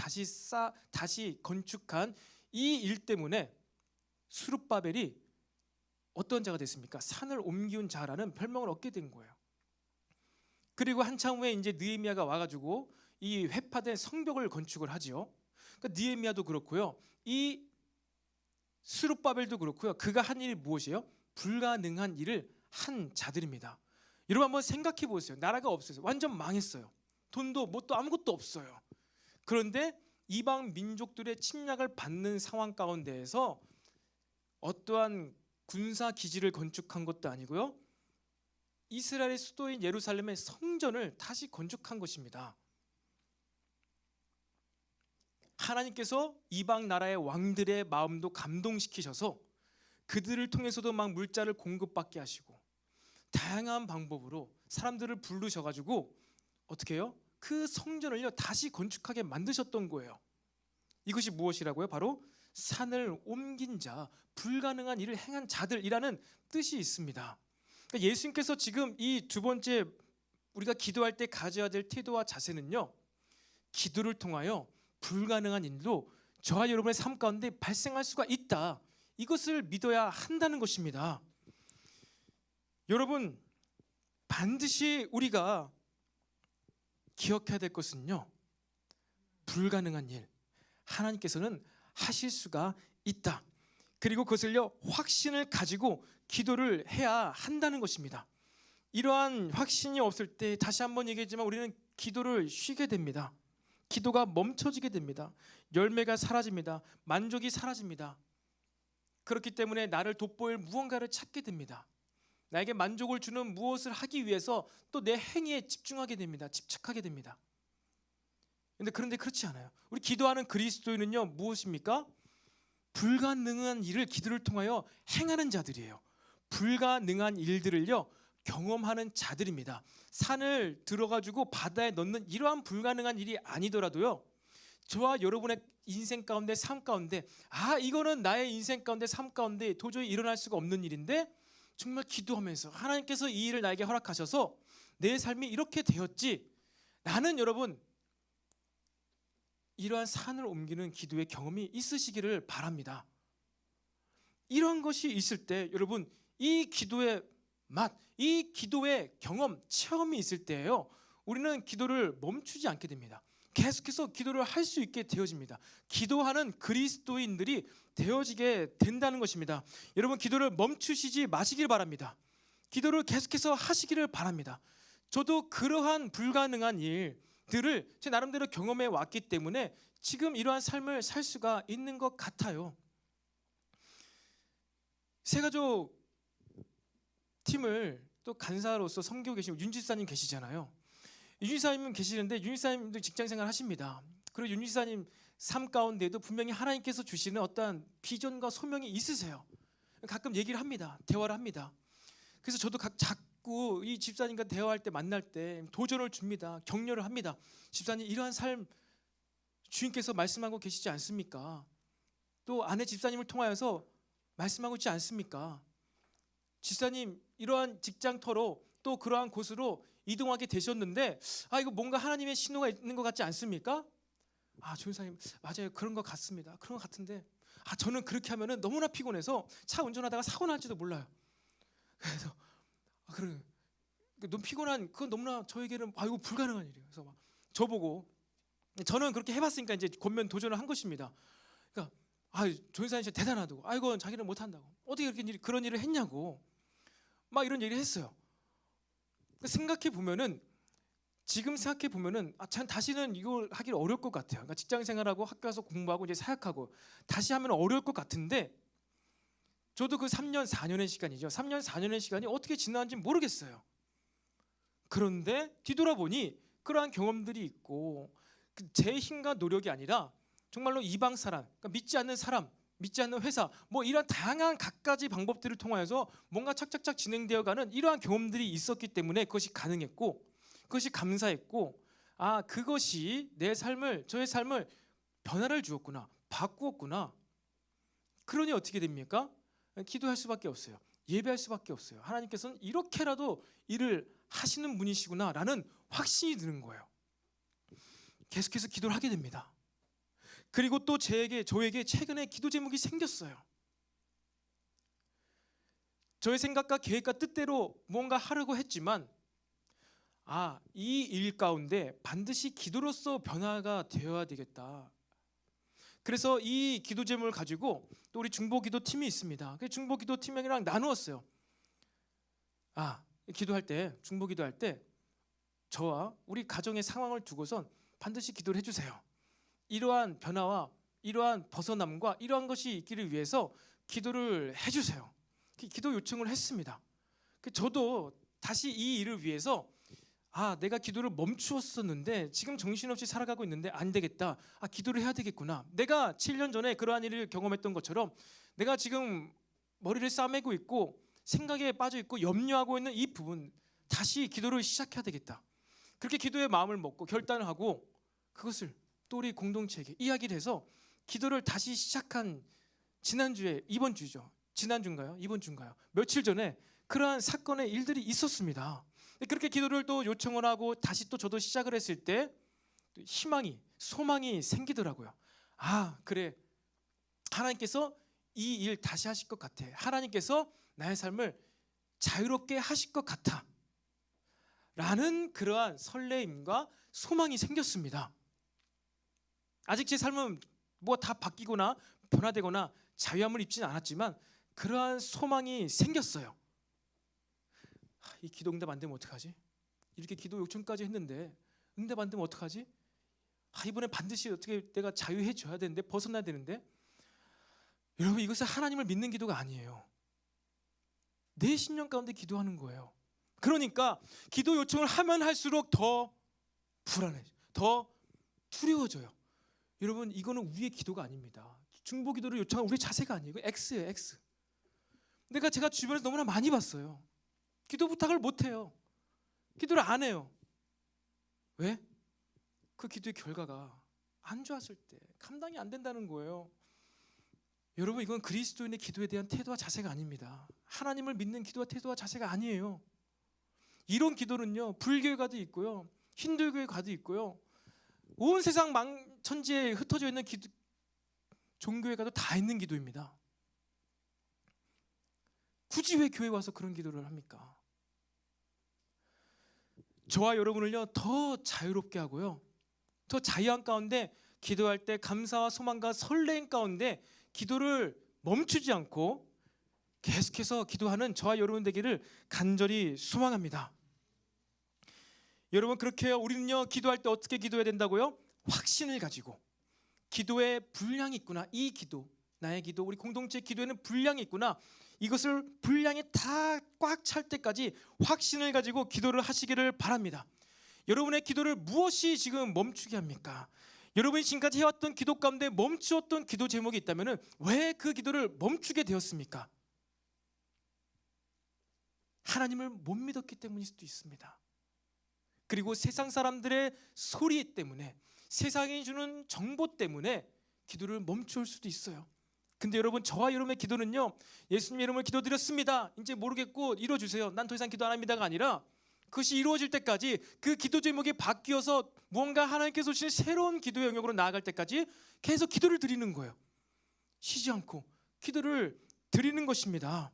다시 건축한 이 일 때문에 수룹바벨이 어떤 자가 됐습니까? 산을 옮기운 자라는 별명을 얻게 된 거예요. 그리고 한참 후에 이제 느헤미야가 와가지고 이 회파된 성벽을 건축을 하지요. 그러니까 느헤미야도 그렇고요, 이 수룹바벨도 그렇고요. 그가 한 일이 무엇이에요? 불가능한 일을 한 자들입니다. 여러분 한번 생각해 보세요. 나라가 없어요. 완전 망했어요. 돈도 뭣도 아무것도 없어요. 그런데 이방 민족들의 침략을 받는 상황 가운데에서 어떠한 군사 기지를 건축한 것도 아니고요, 이스라엘의 수도인 예루살렘의 성전을 다시 건축한 것입니다. 하나님께서 이방 나라의 왕들의 마음도 감동시키셔서 그들을 통해서도 막 물자를 공급받게 하시고 다양한 방법으로 사람들을 부르셔가지고 어떻게 해요? 그 성전을요 다시 건축하게 만드셨던 거예요. 이것이 무엇이라고요? 바로 산을 옮긴 자, 불가능한 일을 행한 자들이라는 뜻이 있습니다. 그러니까 예수님께서 지금 이 두 번째 우리가 기도할 때 가져야 될 태도와 자세는요, 기도를 통하여 불가능한 일도 저와 여러분의 삶 가운데 발생할 수가 있다, 이것을 믿어야 한다는 것입니다. 여러분 반드시 우리가 기억해야 될 것은요, 불가능한 일 하나님께서는 하실 수가 있다. 그리고 그것을요 확신을 가지고 기도를 해야 한다는 것입니다. 이러한 확신이 없을 때 다시 한번 얘기했지만 우리는 기도를 쉬게 됩니다. 기도가 멈춰지게 됩니다. 열매가 사라집니다. 만족이 사라집니다. 그렇기 때문에 나를 돋보일 무언가를 찾게 됩니다. 나에게 만족을 주는 무엇을 하기 위해서 또 내 행위에 집중하게 됩니다. 집착하게 됩니다. 그런데 그렇지 않아요. 우리 기도하는 그리스도인은요 무엇입니까? 불가능한 일을 기도를 통하여 행하는 자들이에요. 불가능한 일들을요 경험하는 자들입니다. 산을 들어가지고 바다에 넣는 이러한 불가능한 일이 아니더라도요, 저와 여러분의 인생 가운데 삶 가운데 이거는 나의 인생 가운데 삶 가운데 도저히 일어날 수가 없는 일인데 정말 기도하면서 하나님께서 이 일을 나에게 허락하셔서 내 삶이 이렇게 되었지, 나는 여러분 이러한 산을 옮기는 기도의 경험이 있으시기를 바랍니다. 이러한 것이 있을 때 여러분 이 기도의 맛, 이 기도의 경험, 체험이 있을 때예요, 우리는 기도를 멈추지 않게 됩니다. 계속해서 기도를 할 수 있게 되어집니다. 기도하는 그리스도인들이 되어지게 된다는 것입니다. 여러분 기도를 멈추시지 마시길 바랍니다. 기도를 계속해서 하시기를 바랍니다. 저도 그러한 불가능한 일들을 제 나름대로 경험해 왔기 때문에 지금 이러한 삶을 살 수가 있는 것 같아요. 새가족 팀을 또 간사로서 섬기고 계신 윤지사님 계시잖아요. 윤지사님은 계시는데 윤지사님도 직장생활 하십니다. 그리고 윤지사님 삶 가운데도 분명히 하나님께서 주시는 어떠한 비전과 소명이 있으세요. 가끔 얘기를 합니다. 대화를 합니다. 그래서 저도 자꾸 이 집사님과 대화할 때 만날 때 도전을 줍니다. 격려를 합니다. 집사님 이러한 삶 주님께서 말씀하고 계시지 않습니까? 또 아내 집사님을 통하여서 말씀하고 있지 않습니까? 집사님 이러한 직장터로 또 그러한 곳으로 이동하게 되셨는데 이거 뭔가 하나님의 신호가 있는 것 같지 않습니까? 조연사님 맞아요, 그런 것 같습니다. 그런 것 같은데 저는 그렇게 하면은 너무나 피곤해서 차 운전하다가 사고 날지도 몰라요. 그래서 그래, 너무 피곤한 그건 너무나 저에게는 이거 불가능한 일이에요. 그래서 막 저보고 저는 그렇게 해봤으니까 이제 권면 도전을 한 것입니다. 그러니까 조인사님 진짜 대단하다고. 아이고 자기는 못한다고. 어떻게 그런 일을 했냐고. 막 이런 얘기를 했어요. 생각해 보면은 지금 생각해 보면은 참 다시는 이걸 하기 어려울 것 같아요. 그러니까 직장 생활하고 학교 가서 공부하고 이제 사역하고 다시 하면 어려울 것 같은데 저도 그 3년 4년의 시간이죠. 3년 4년의 시간이 어떻게 지나는지 모르겠어요. 그런데 뒤돌아보니 그러한 경험들이 있고 제 힘과 노력이 아니라 정말로 이방 사람, 그러니까 믿지 않는 사람, 믿지 않는 회사, 뭐 이런 다양한 갖가지 방법들을 통하여서 뭔가 착착착 진행되어가는 이러한 경험들이 있었기 때문에 그것이 가능했고, 그것이 감사했고, 그것이 저의 삶을 변화를 주었구나, 바꾸었구나. 그러니 어떻게 됩니까? 기도할 수밖에 없어요. 예배할 수밖에 없어요. 하나님께서는 이렇게라도 일을 하시는 분이시구나라는 확신이 드는 거예요. 계속해서 기도를 하게 됩니다. 그리고 또 저에게 최근에 기도 제목이 생겼어요. 저의 생각과 계획과 뜻대로 무언가 하려고 했지만 이 일 가운데 반드시 기도로서 변화가 되어야 되겠다. 그래서 이 기도 제목을 가지고 또 우리 중보기도 팀이 있습니다. 그 중보기도 팀이랑 나누었어요. 중보기도할 때 저와 우리 가정의 상황을 두고선 반드시 기도를 해주세요. 이러한 변화와 이러한 벗어남과 이러한 것이 있기를 위해서 기도를 해주세요. 기도 요청을 했습니다. 저도 다시 이 일을 위해서 내가 기도를 멈추었었는데 지금 정신없이 살아가고 있는데 안 되겠다. 기도를 해야 되겠구나. 내가 7년 전에 그러한 일을 경험했던 것처럼 내가 지금 머리를 싸매고 있고 생각에 빠져 있고 염려하고 있는 이 부분 다시 기도를 시작해야 되겠다. 그렇게 기도의 마음을 먹고 결단을 하고 그것을 또 우리 공동체에게 이야기를 해서 기도를 다시 시작한 이번 주인가요? 며칠 전에 그러한 사건의 일들이 있었습니다. 그렇게 기도를 또 요청을 하고 다시 또 저도 시작을 했을 때 소망이 생기더라고요. 그래, 하나님께서 이 일 다시 하실 것 같아. 하나님께서 나의 삶을 자유롭게 하실 것 같아 라는 그러한 설레임과 소망이 생겼습니다. 아직 제 삶은 뭐 다 바뀌거나 변화되거나 자유함을 입지는 않았지만 그러한 소망이 생겼어요. 이 기도 응답 안 되면 어떡하지? 이렇게 기도 요청까지 했는데 응답 안 되면 어떡하지? 이번에 반드시 어떻게 내가 자유해 줘야 되는데, 벗어나야 되는데. 여러분, 이것은 하나님을 믿는 기도가 아니에요. 내 신령 가운데 기도하는 거예요. 그러니까 기도 요청을 하면 할수록 더 불안해, 더 두려워져요. 여러분, 이거는 우리의 기도가 아닙니다. 중보 기도를 요청한 우리의 자세가 아니에요. X예요, X. 제가 주변에서 너무나 많이 봤어요. 기도 부탁을 못해요. 기도를 안 해요. 왜? 그 기도의 결과가 안 좋았을 때 감당이 안 된다는 거예요. 여러분, 이건 그리스도인의 기도에 대한 태도와 자세가 아닙니다. 하나님을 믿는 기도와 태도와 자세가 아니에요. 이런 기도는요, 불교에 가도 있고요, 힌두교에 가도 있고요, 온 세상 천지에 흩어져 있는 종교에 가도 다 있는 기도입니다. 굳이 왜 교회 와서 그런 기도를 합니까? 저와 여러분을요, 더 자유롭게 하고요, 더 자유한 가운데 기도할 때 감사와 소망과 설레임 가운데 기도를 멈추지 않고 계속해서 기도하는 저와 여러분 되기를 간절히 소망합니다. 여러분, 그렇게 우리는요, 기도할 때 어떻게 기도해야 된다고요? 확신을 가지고. 기도에 분량이 있구나. 이 기도, 나의 기도, 우리 공동체 기도에는 분량이 있구나. 이것을 분량이 다 꽉 찰 때까지 확신을 가지고 기도를 하시기를 바랍니다. 여러분의 기도를 무엇이 지금 멈추게 합니까? 여러분이 지금까지 해왔던 기도 가운데 멈추었던 기도 제목이 있다면 왜 그 기도를 멈추게 되었습니까? 하나님을 못 믿었기 때문일 수도 있습니다. 그리고 세상 사람들의 소리 때문에, 세상이 주는 정보 때문에 기도를 멈출 수도 있어요. 근데 여러분, 저와 여러분의 기도는요, 예수님 이름으로 기도드렸습니다, 이제 모르겠고 이루어주세요, 난 더 이상 기도 안 합니다가 아니라 그것이 이루어질 때까지, 그 기도 제목이 바뀌어서 무언가 하나님께서 주신 새로운 기도의 영역으로 나아갈 때까지 계속 기도를 드리는 거예요. 쉬지 않고 기도를 드리는 것입니다.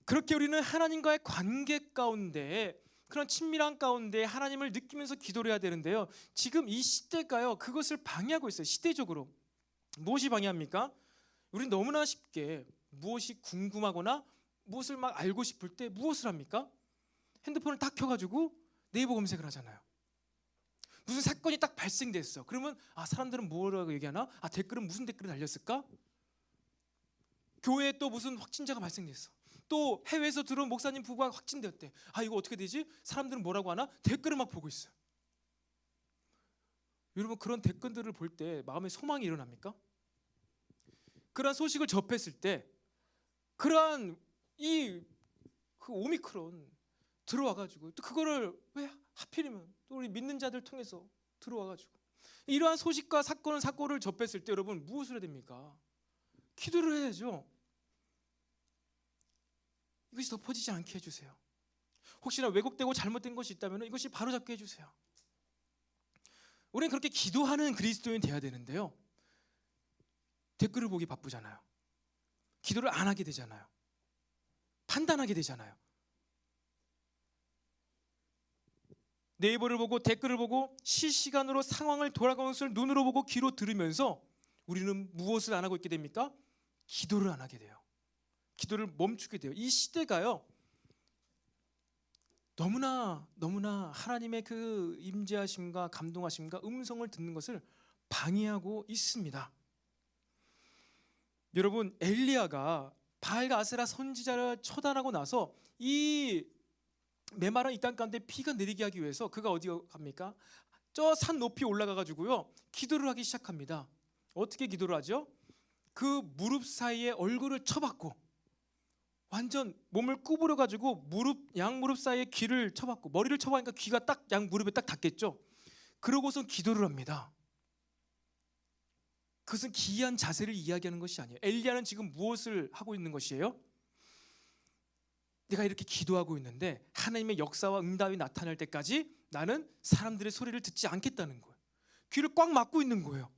그렇게 우리는 하나님과의 관계 가운데, 그런 친밀한 가운데 하나님을 느끼면서 기도를 해야 되는데요, 지금 이 시대가요, 그것을 방해하고 있어요. 시대적으로 무엇이 방해합니까? 우리는 너무나 쉽게 무엇이 궁금하거나 무엇을 막 알고 싶을 때 무엇을 합니까? 핸드폰을 딱 켜가지고 네이버 검색을 하잖아요. 무슨 사건이 딱 발생됐어. 그러면 사람들은 뭐라고 얘기하나? 댓글은 무슨 댓글을 달렸을까? 교회에 또 무슨 확진자가 발생됐어. 또 해외에서 들어온 목사님 부부가 확진되었대. 이거 어떻게 되지? 사람들은 뭐라고 하나? 댓글을 막 보고 있어요. 여러분, 그런 댓글들을 볼 때 마음에 소망이 일어납니까? 그러한 소식을 접했을 때 그러한 그 오미크론 들어와가지고 또 그거를 왜 하필이면 또 우리 믿는 자들 통해서 들어와가지고 이러한 소식과 사건을 접했을 때 여러분 무엇을 해야 됩니까? 기도를 해야죠. 이것이 덮어지지 않게 해주세요. 혹시나 왜곡되고 잘못된 것이 있다면 이것이 바로잡게 해주세요. 우리는 그렇게 기도하는 그리스도인이 돼야 되는데요, 댓글을 보기 바쁘잖아요. 기도를 안 하게 되잖아요. 판단하게 되잖아요. 네이버를 보고 댓글을 보고 실시간으로 상황을 돌아가는 것을 눈으로 보고 귀로 들으면서 우리는 무엇을 안 하고 있게 됩니까? 기도를 안 하게 돼요. 기도를 멈추게 돼요. 이 시대가요, 너무나 하나님의 그 임재하심과 감동하심과 음성을 듣는 것을 방해하고 있습니다. 여러분, 엘리야가 바알과 아세라 선지자를 처단하고 나서 이 메마른 이 땅 가운데 피가 내리게 하기 위해서 그가 어디 갑니까? 저 산 높이 올라가 가지고요 기도를 하기 시작합니다. 어떻게 기도를 하죠? 그 무릎 사이에 얼굴을 쳐박고 완전 몸을 구부려 가지고 양 무릎 사이에 귀를 쳐박고 머리를 쳐박으니까 귀가 딱 양 무릎에 딱 닿겠죠. 그러고선 기도를 합니다. 그것은 기이한 자세를 이야기하는 것이 아니에요. 엘리야는 지금 무엇을 하고 있는 것이에요? 내가 이렇게 기도하고 있는데 하나님의 역사와 응답이 나타날 때까지 나는 사람들의 소리를 듣지 않겠다는 거예요. 귀를 꽉 막고 있는 거예요.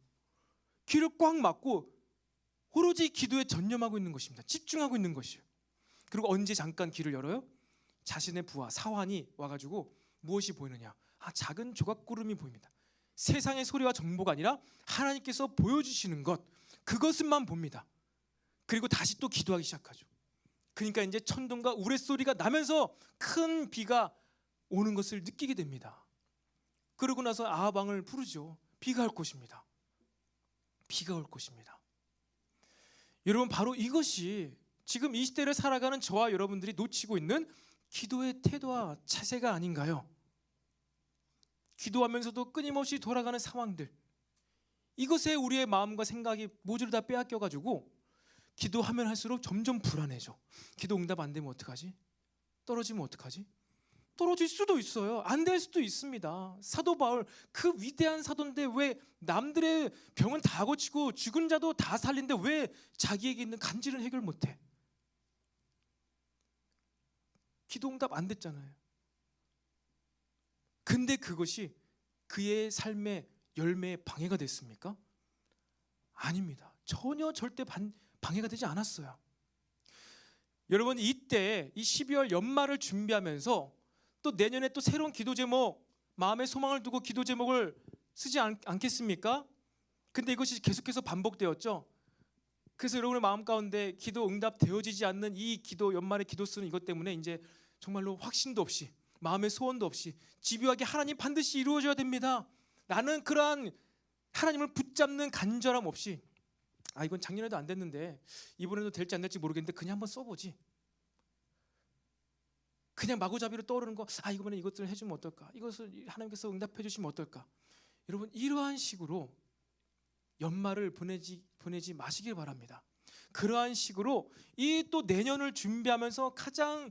귀를 꽉 막고 오로지 기도에 전념하고 있는 것입니다. 집중하고 있는 것이에요. 그리고 언제 잠깐 귀를 열어요? 자신의 부하 사환이 와가지고 무엇이 보이느냐? 작은 조각구름이 보입니다. 세상의 소리와 정보가 아니라 하나님께서 보여주시는 것, 그것만 봅니다. 그리고 다시 또 기도하기 시작하죠. 그러니까 이제 천둥과 우레소리가 나면서 큰 비가 오는 것을 느끼게 됩니다. 그러고 나서 아하방을 부르죠. 비가 올 것입니다. 비가 올 것입니다. 여러분, 바로 이것이 지금 이 시대를 살아가는 저와 여러분들이 놓치고 있는 기도의 태도와 자세가 아닌가요? 기도하면서도 끊임없이 돌아가는 상황들, 이것에 우리의 마음과 생각이 모조리 다 빼앗겨가지고 기도하면 할수록 점점 불안해져. 기도 응답 안 되면 어떡하지? 떨어지면 어떡하지? 떨어질 수도 있어요. 안 될 수도 있습니다. 사도 바울, 그 위대한 사도인데 왜 남들의 병은 다 고치고 죽은 자도 다 살린데 왜 자기에게 있는 간질은 해결 못해? 기도 응답 안 됐잖아요. 근데 그것이 그의 삶의 열매에 방해가 됐습니까? 아닙니다. 전혀 절대 방해가 되지 않았어요. 여러분, 이때 이 12월 연말을 준비하면서 또 내년에 또 새로운 기도 제목, 마음에 소망을 두고 기도 제목을 쓰지 않겠습니까? 근데 이것이 계속해서 반복되었죠. 그래서 여러분의 마음 가운데 기도 응답 되어지지 않는 이 기도, 연말에 기도 쓰는 이것 때문에 이제 정말로 확신도 없이, 마음의 소원도 없이 집요하게 하나님 반드시 이루어져야 됩니다, 나는 그러한 하나님을 붙잡는 간절함 없이 이건 작년에도 안 됐는데 이번에도 될지 안 될지 모르겠는데 그냥 한번 써보지, 그냥 마구잡이로 떠오르는 거, 이번에 이것들을 해주면 어떨까, 이것을 하나님께서 응답해 주시면 어떨까. 여러분, 이러한 식으로 연말을 보내지 마시길 바랍니다. 그러한 식으로 이 또 내년을 준비하면서 가장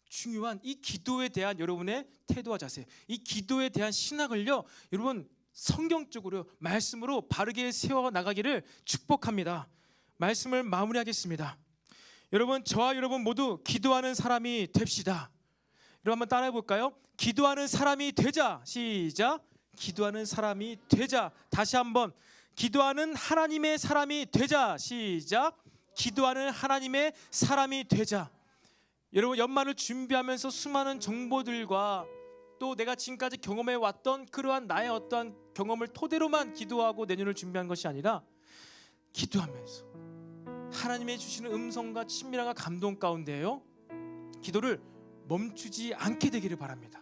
중요한 이 기도에 대한 여러분의 태도와 자세, 이 기도에 대한 신학을요, 여러분 성경적으로 말씀으로 바르게 세워 나가기를 축복합니다. 말씀을 마무리하겠습니다. 여러분, 저와 여러분 모두 기도하는 사람이 됩시다. 여러분 한번 따라해 볼까요? 기도하는 사람이 되자. 시작. 기도하는 사람이 되자. 다시 한번. 기도하는 하나님의 사람이 되자. 시작. 기도하는 하나님의 사람이 되자. 여러분, 연말을 준비하면서 수많은 정보들과 또 내가 지금까지 경험해 왔던 그러한 나의 어떠한 경험을 토대로만 기도하고 내년을 준비한 것이 아니라 기도하면서 하나님의 주시는 음성과 친밀함과 감동 가운데요, 기도를 멈추지 않게 되기를 바랍니다.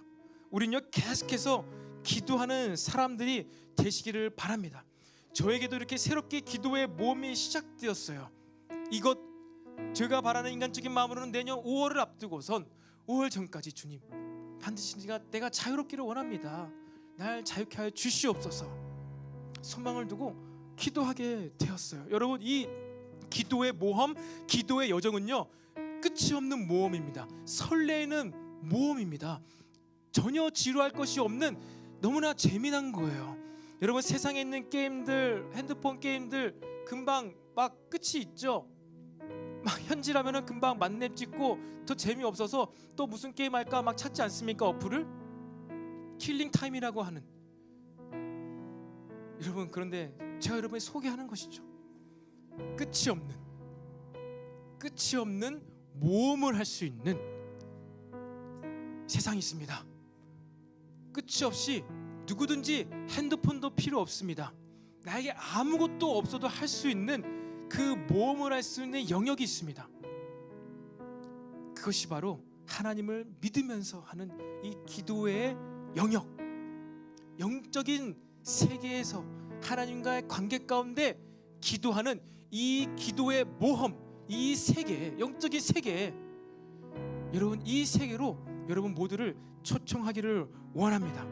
우리는요 계속해서 기도하는 사람들이 되시기를 바랍니다. 저에게도 이렇게 새롭게 기도의 모험이 시작되었어요. 이것 제가 바라는 인간적인 마음으로는 내년 5월을 앞두고선 5월 전까지 주님 반드시 내가 자유롭기를 원합니다. 날 자유케 하여 주시옵소서 소망을 두고 기도하게 되었어요. 여러분, 이 기도의 모험, 기도의 여정은요 끝이 없는 모험입니다. 설레는 모험입니다. 전혀 지루할 것이 없는 너무나 재미난 거예요. 여러분, 세상에 있는 게임들, 핸드폰 게임들 금방 막 끝이 있죠. 막 현질하면은 금방 만렙 찍고 더 재미없어서 또 무슨 게임 할까 막 찾지 않습니까? 어플을 킬링 타임이라고 하는. 여러분, 그런데 제가 여러분에 소개하는 것이죠. 끝이 없는 모험을 할 수 있는 세상이 있습니다. 끝이 없이 누구든지 핸드폰도 필요 없습니다. 나에게 아무것도 없어도 할 수 있는 그 모험을 할 수 있는 영역이 있습니다. 그것이 바로 하나님을 믿으면서 하는 이 기도의 영역, 영적인 세계에서 하나님과의 관계 가운데 기도하는 이 기도의 모험, 이 세계, 영적인 세계, 여러분 이 세계로 여러분 모두를 초청하기를 원합니다.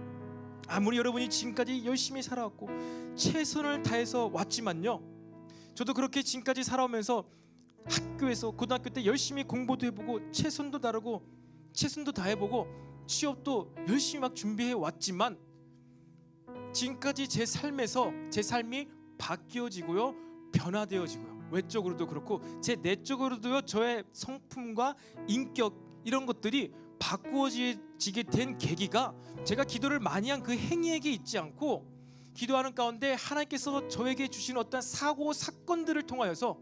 아무리 여러분이 지금까지 열심히 살아왔고 최선을 다해서 왔지만요, 저도 그렇게 지금까지 살아오면서 학교에서 고등학교 때 열심히 공부도 해보고 최선도 다해보고 취업도 열심히 막 준비해 왔지만 지금까지 제 삶에서 제 삶이 바뀌어지고요, 변화되어지고요, 외적으로도 그렇고 제 내적으로도요, 저의 성품과 인격 이런 것들이 바꾸어지게 된 계기가 제가 기도를 많이 한 그 행위에게 있지 않고 기도하는 가운데 하나님께서 저에게 주신 어떤 사고 사건들을 통하여서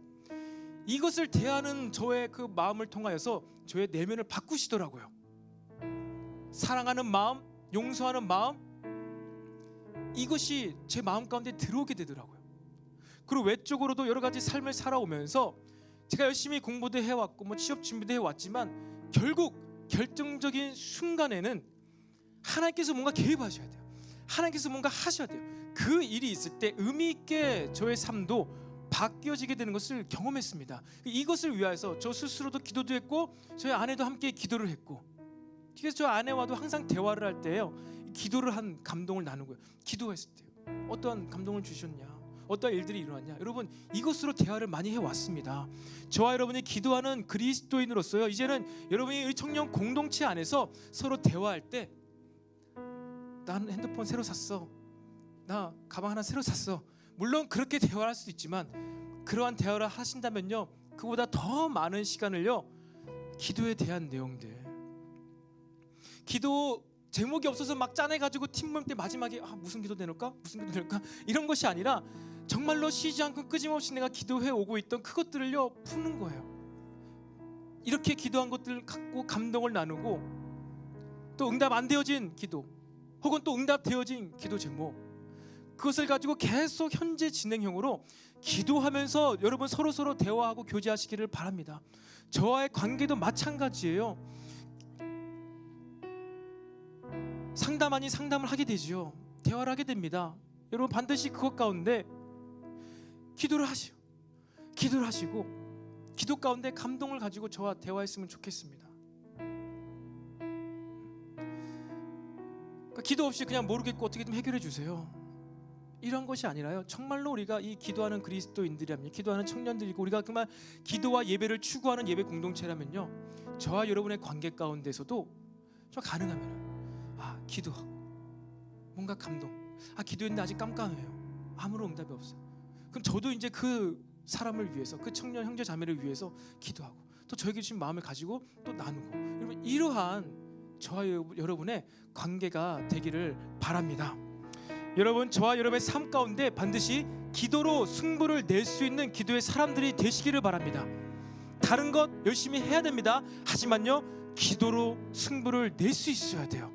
이것을 대하는 저의 그 마음을 통하여서 저의 내면을 바꾸시더라고요. 사랑하는 마음, 용서하는 마음, 이것이 제 마음 가운데 들어오게 되더라고요. 그리고 외적으로도 여러 가지 삶을 살아오면서 제가 열심히 공부도 해왔고 뭐 취업 준비도 해왔지만 결국 결정적인 순간에는 하나님께서 뭔가 개입하셔야 돼요. 하나님께서 뭔가 하셔야 돼요. 그 일이 있을 때 의미 있게 저의 삶도 바뀌어지게 되는 것을 경험했습니다. 이것을 위하여서 저 스스로도 기도도 했고 저희 아내도 함께 기도를 했고, 그래서 저 아내와도 항상 대화를 할 때요, 기도를 한 감동을 나누고요. 기도했을 때요, 어떠한 감동을 주셨냐, 어떠한 일들이 일어났냐, 여러분 이것으로 대화를 많이 해왔습니다. 저와 여러분이 기도하는 그리스도인으로서요, 이제는 여러분이 이 청년 공동체 안에서 서로 대화할 때 난 핸드폰 새로 샀어, 나 가방 하나 새로 샀어, 물론 그렇게 대화를 할 수도 있지만 그러한 대화를 하신다면요, 그보다 더 많은 시간을요 기도에 대한 내용들, 기도 제목이 없어서 막 짜내가지고 팀모임 때 마지막에 무슨 기도 내놓을까? 무슨 기도 내놓을까? 이런 것이 아니라 정말로 쉬지 않고 끊임없이 내가 기도해 오고 있던 그것들을요 푸는 거예요. 이렇게 기도한 것들을 갖고 감동을 나누고, 또 응답 안 되어진 기도 혹은 또 응답 되어진 기도 제목, 그것을 가지고 계속 현재 진행형으로 기도하면서 여러분 서로 대화하고 교제하시기를 바랍니다. 저와의 관계도 마찬가지예요. 상담 아닌 상담을 하게 되지요. 대화를 하게 됩니다. 여러분 반드시 그것 가운데 기도를 하시고 기도 가운데 감동을 가지고 저와 대화했으면 좋겠습니다. 그러니까 기도 없이 그냥 모르겠고 어떻게 좀 해결해 주세요, 이런 것이 아니라요, 정말로 우리가 이 기도하는 그리스도인들이라면, 기도하는 청년들이고 우리가 정말 기도와 예배를 추구하는 예배 공동체라면요, 저와 여러분의 관계 가운데서도 저 가능하면 기도하고 뭔가 감동, 기도했는데 아직 깜깜해요, 아무런 응답이 없어요. 그럼 저도 이제 그 사람을 위해서, 그 청년 형제 자매를 위해서 기도하고 또 저에게 주신 마음을 가지고 또 나누고, 여러분 이러한 저와 여러분의 관계가 되기를 바랍니다. 여러분, 저와 여러분의 삶 가운데 반드시 기도로 승부를 낼 수 있는 기도의 사람들이 되시기를 바랍니다. 다른 것 열심히 해야 됩니다. 하지만요, 기도로 승부를 낼 수 있어야 돼요.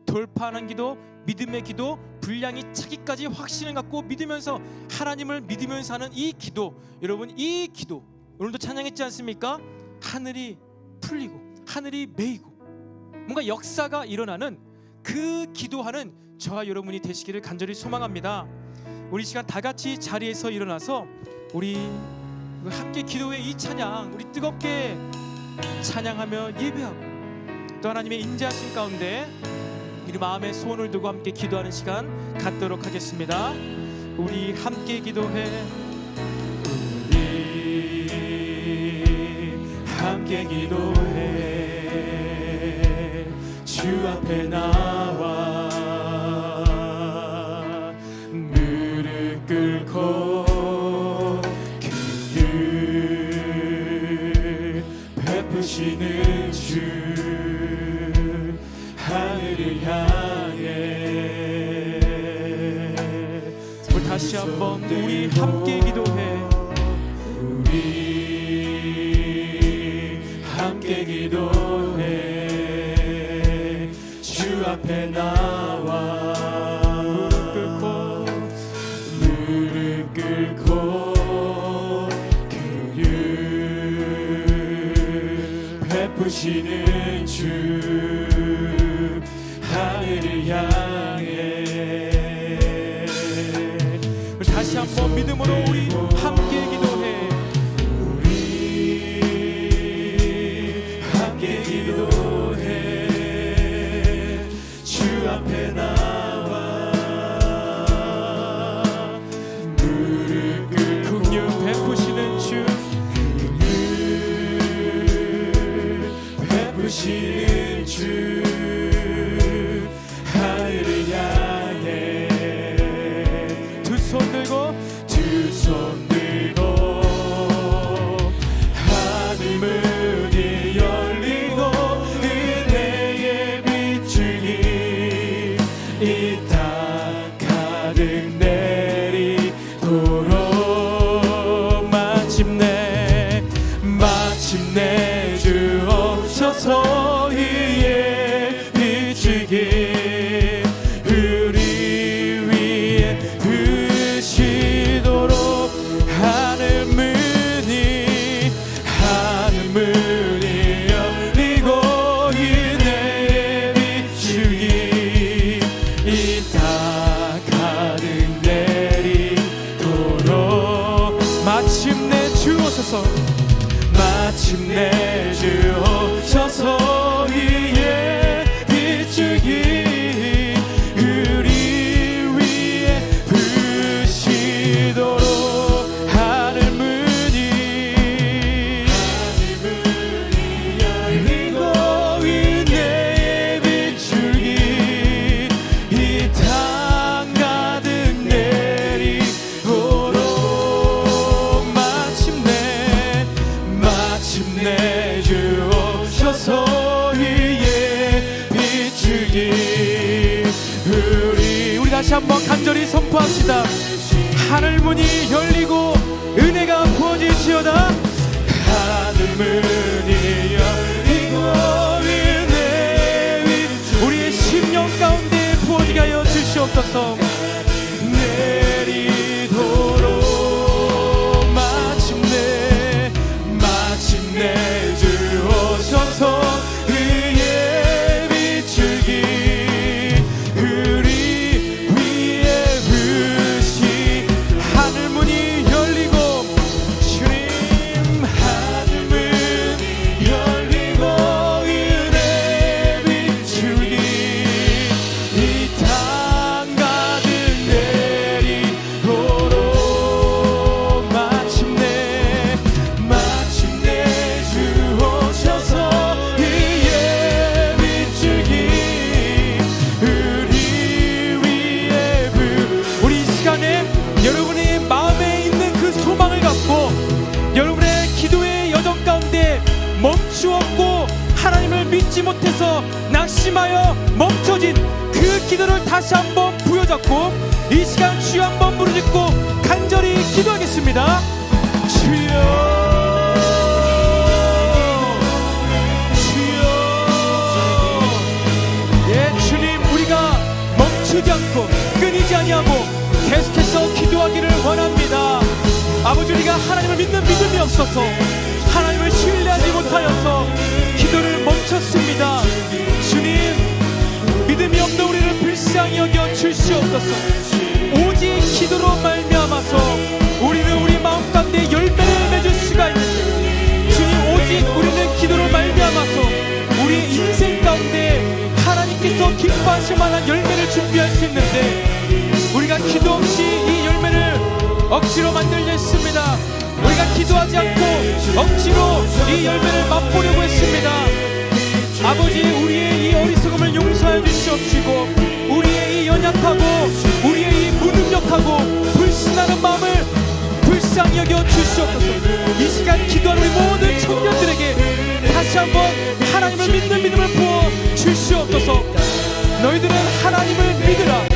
돌파하는 기도, 믿음의 기도, 분량이 차기까지 확신을 갖고 믿으면서 하나님을 믿으면서 하는 이 기도, 여러분 이 기도 오늘도 찬양했지 않습니까? 하늘이 풀리고 하늘이 메이고 뭔가 역사가 일어나는 그 기도하는 저와 여러분이 되시기를 간절히 소망합니다. 우리 시간 다 같이 자리에서 일어나서 우리 함께 기도의 이 찬양 우리 뜨겁게 찬양하며 예배하고 또 하나님의 인자하신 가운데 우리 마음의 소원을 두고 함께 기도하는 시간 갖도록 하겠습니다. 우리 함께 기도해. 우리 함께 기도해. 주 앞에 나와 무릎 꿇고 긍휼 베푸시는 주 하늘을 향해 우리 다시 한번 우리 함께 기도해. 우리 함께 기도해. 주 앞에 나와 무릎 꿇고 긍휼 베푸시는 주 하늘을 향해 우리 다시 한번 믿음으로 우리 함께 기도해. 우리 함께 기도해. 주 앞에 나와 무릎 꿇고 긍휼 베푸시는 주 긍휼 베푸시는 주 하늘을 향해 두 손 들고 하늘 문이 열리고 은혜의 빛이 이 땅 가득 내리도록 마침내 주 오셔서 이에 비추기 우리 위에 부시도록 하늘 문이 열리고 은혜의 비추기 이 땅 가득 내리도록 마침내 주 오셔서 이에 비추기 우리 위에 부시도록 하늘 문이 열리고 은혜의 비추기 이 땅 가득 내리도록 마침내 주 오셔서 이에 비추기 우리 다시 한번 간절히 선포합시다. 하늘 문이 열리고 은혜가 부어질지어다. 하늘 문이 열리고 은혜 우리의 심령 가운데 부어지게 하여 주시옵소서. 내리도록 마침내 주 오셔서 의에 비추기 우리 위에 부시 하늘 문이 열리고 주님 하늘 문이 열리고 은혜 비추기 이 땅 가득 내리도록 마침내 주 오셔서 이에 비추기 우리 위에 우리 이 시간에 여러분의 마음에 있는 그 소망을 갖고 여러분의 기도의 여정 가운데 멈추었고 하나님을 믿지 못해서 낙심하여 멈춰진 그 기도를 다시 한번 부여잡고 이 시간 주여 한번 부르짖고 간절히 기도하겠습니다. 주여 주님 우리 주시옵소서. 하나님을 신뢰하지 못하여서 기도를 멈췄습니다. 주님, 믿음이 없는 우리를 불쌍히 여겨 주시옵소서. 오직 기도로 말미암아서 우리는 우리 마음 가운데 열매를 맺을 수가 있는데, 주님, 오직 우리는 기도로 말미암아서 우리의 인생 가운데 하나님께서 기뻐하실 만한 열매를 준비할 수 있는데, 우리가 기도 없이 이 열매를 억지로 만들려 했습니다. 우리가 기도하지 않고 억지로 이 열매를 맛보려고 했습니다. 아버지, 우리의 이 어리석음을 용서해 주시옵시고, 우리의 이 연약하고 우리의 이 무능력하고 불신하는 마음을 불쌍히 여겨 주시옵소서. 이 시간 기도하는 우리 모든 청년들에게 다시 한번 하나님을 믿는 믿음을 부어 주시옵소서. 너희들은 하나님을 믿으라.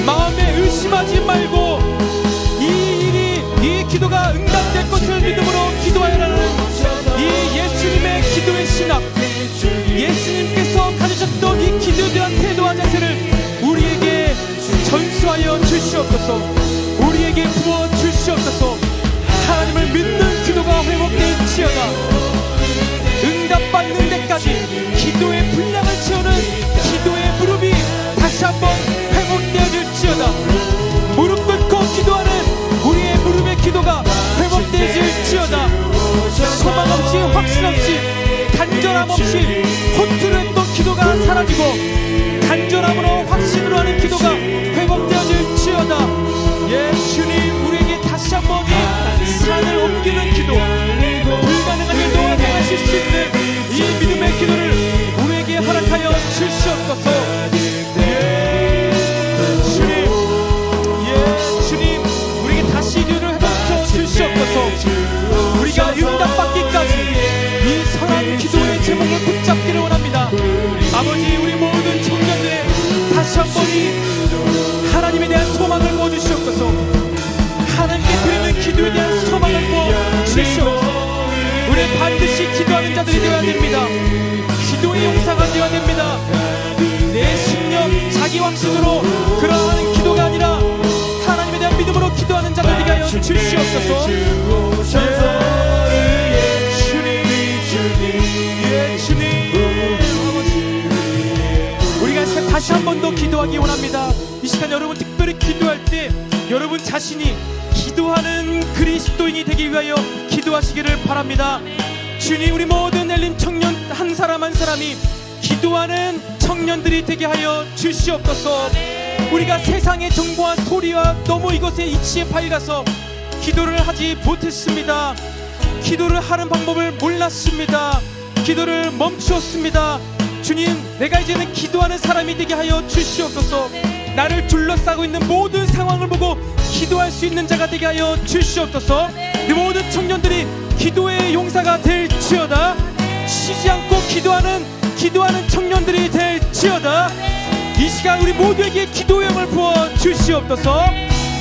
마음에 의심하지 말고 이 기도가 응답될 것을 믿음으로 기도하라는 이 예수님의 기도의 신학, 예수님께서 가지셨던 이 기도대한 태도와 자세를 우리에게 전수하여 주시옵소서. 우리에게 부어 주시옵소서. 하나님을 믿는 기도가 회복될지어다. 응답받는 데까지 기도의 분량을 채우는 기도의 무릎이 다시 한번 회복되어질지어다. 무릎 꿇고 기도하는 우리의 무릎의 기도가 회복되어질지어다. 소망 없이, 확신 없이, 간절함 없이 혼투했던 기도가 사라지고 간절함으로 확신으로 하는 기도가 회복되어질지어다. 예, 주님, 우리에게 다시 한번 이 산을 옮기는 기도, 불가능한 일도 행하실 수 있는 이 믿음의 기도를 우리에게 허락하여 주시옵소서. 예, 주님, 우리에게 다시 기도를 회복시켜 주시옵소서. 우리가 응답받기까지 이 선한 기도의 제목을 붙잡기를 원합니다. 아버지, 우리 모든 청년들의 다시 한번 이 하나님에 대한 소망을 부어주시옵소서. 하나님께 드리는 기도에 대한 소망을 부어주시옵소서. 우리는 반드시 기도하는 자들이 되어야 됩니다. 기도의 용사가 되어야 됩니다. 내 신념, 자기 확신으로 그러한 기도가 아니라 하나님에 대한 믿음으로 기도하는 자들 되게 하여 주시옵소서. 우리가 다시 한 번 더 기도하기 원합니다. 이 시간 여러분 특별히 기도할 때 여러분 자신이 기도하는 그리스도인이 되기 위하여 기도하시기를 바랍니다. 주님, 우리 모든 엘림 청년 한 사람 한 사람이 기도하는 청년들이 되게 하여 주시옵소서. 우리가 세상의 정보와 소리와 너무 이것에 이치에 파여가서 기도를 하지 못했습니다. 기도를 하는 방법을 몰랐습니다. 기도를 멈추었습니다. 주님, 내가 이제는 기도하는 사람이 되게 하여 주시옵소서. 나를 둘러싸고 있는 모든 상황을 보고 기도할 수 있는 자가 되게 하여 주시옵소서. 내 모든 청년들이 기도의 용사가 될지어다. 쉬지 않고 기도하는 청년들이 될지어다. 이 시간 우리 모두에게 기도의 영을 부어 주시옵소서.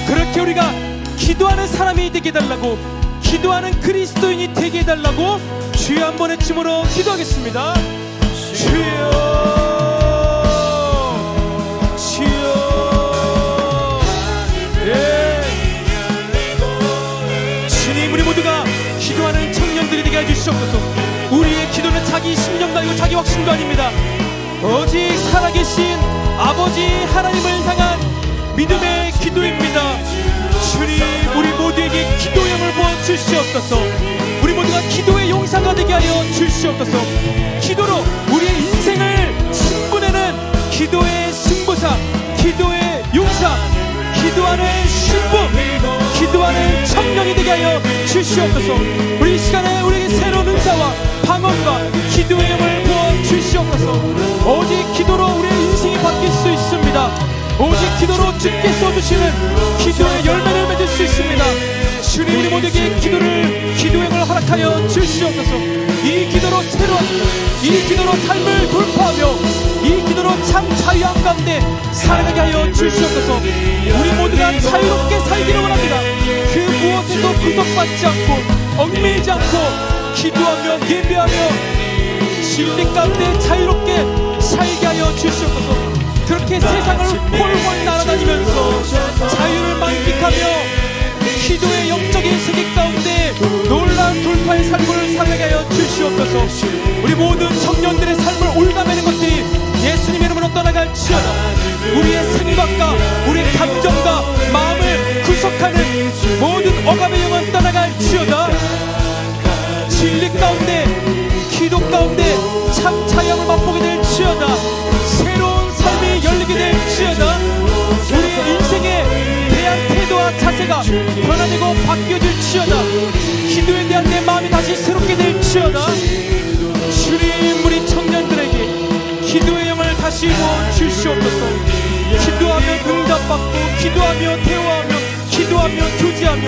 그렇게 우리가 기도하는 사람이 되게 해달라고, 기도하는 그리스도인이 되게 해달라고 주여 한 번의 침으로 기도하겠습니다. 주여, 주여. 예. 주님, 우리 모두가 기도하는 청년들이 되게 해주시옵소서. 우리의 기도는 자기 심령도 아니고 자기 확신도 아닙니다. 오직 살아계신 아버지 하나님을 향한 믿음의 기도입니다. 주님, 우리 모두에게 기도의 영을 부어주시옵소서. 우리 모두가 기도의 용사가 되게 하여 주시옵소서. 기도로 우리의 인생을 승부내는 기도의 승부사, 기도의 용사, 기도하는 신부, 기도하는 청년이 되게 하여 주시옵소서. 우리 이 시간에 우리에게 새로운 은사와 방언과 기도의 영을 부어주시옵소서. 오직 기도로 우리의 인생이 바뀔 수 있습니다. 오직 기도로 주께서 주시는 기도의 열매를 맺을 수 있습니다. 주님, 우리 모두에게 기도의 영을 허락하여 주시옵소서. 이 기도로 새로운, 이 기도로 삶을 돌파하며 이 기도로 참 자유함 가운데 살아가게 하여 주시옵소서. 우리 모두가 자유롭게 살기를 원합니다. 그 무엇에도 구속받지 않고 얽매이지 않고 기도하며 예배하며 진리 가운데 자유롭게 살게 하여 주시옵소서. 그렇게 세상을 홀홀 날아다니면서 자유를 만끽하며 기도의 영적인 세계 가운데 놀라운 돌파의 삶을 살게 하여 주시옵소서. 우리 모든 청년들의 삶을 올가매는 것들이 예수님의 이름으로 떠나갈지어다. 우리의 생각과 우리의 감정과 마음을 구속하는 모든 억압의 영은 떠나갈지어다. 진리 가운데 기도 가운데 참 자유함을 맛보게 될지어다. 새로운 삶이 열리게 될지어다. 우리의 인생에 대한 태도와 자세가 변화되고 바뀌어질지어다. 기도에 대한 내 마음이 다시 새롭게 될지어다. 주님, 우리 청년들에게 기도의 영을 다시 부어 주시옵소서. 기도하며 응답받고, 기도하며 대화하며, 기도하며 교제하며,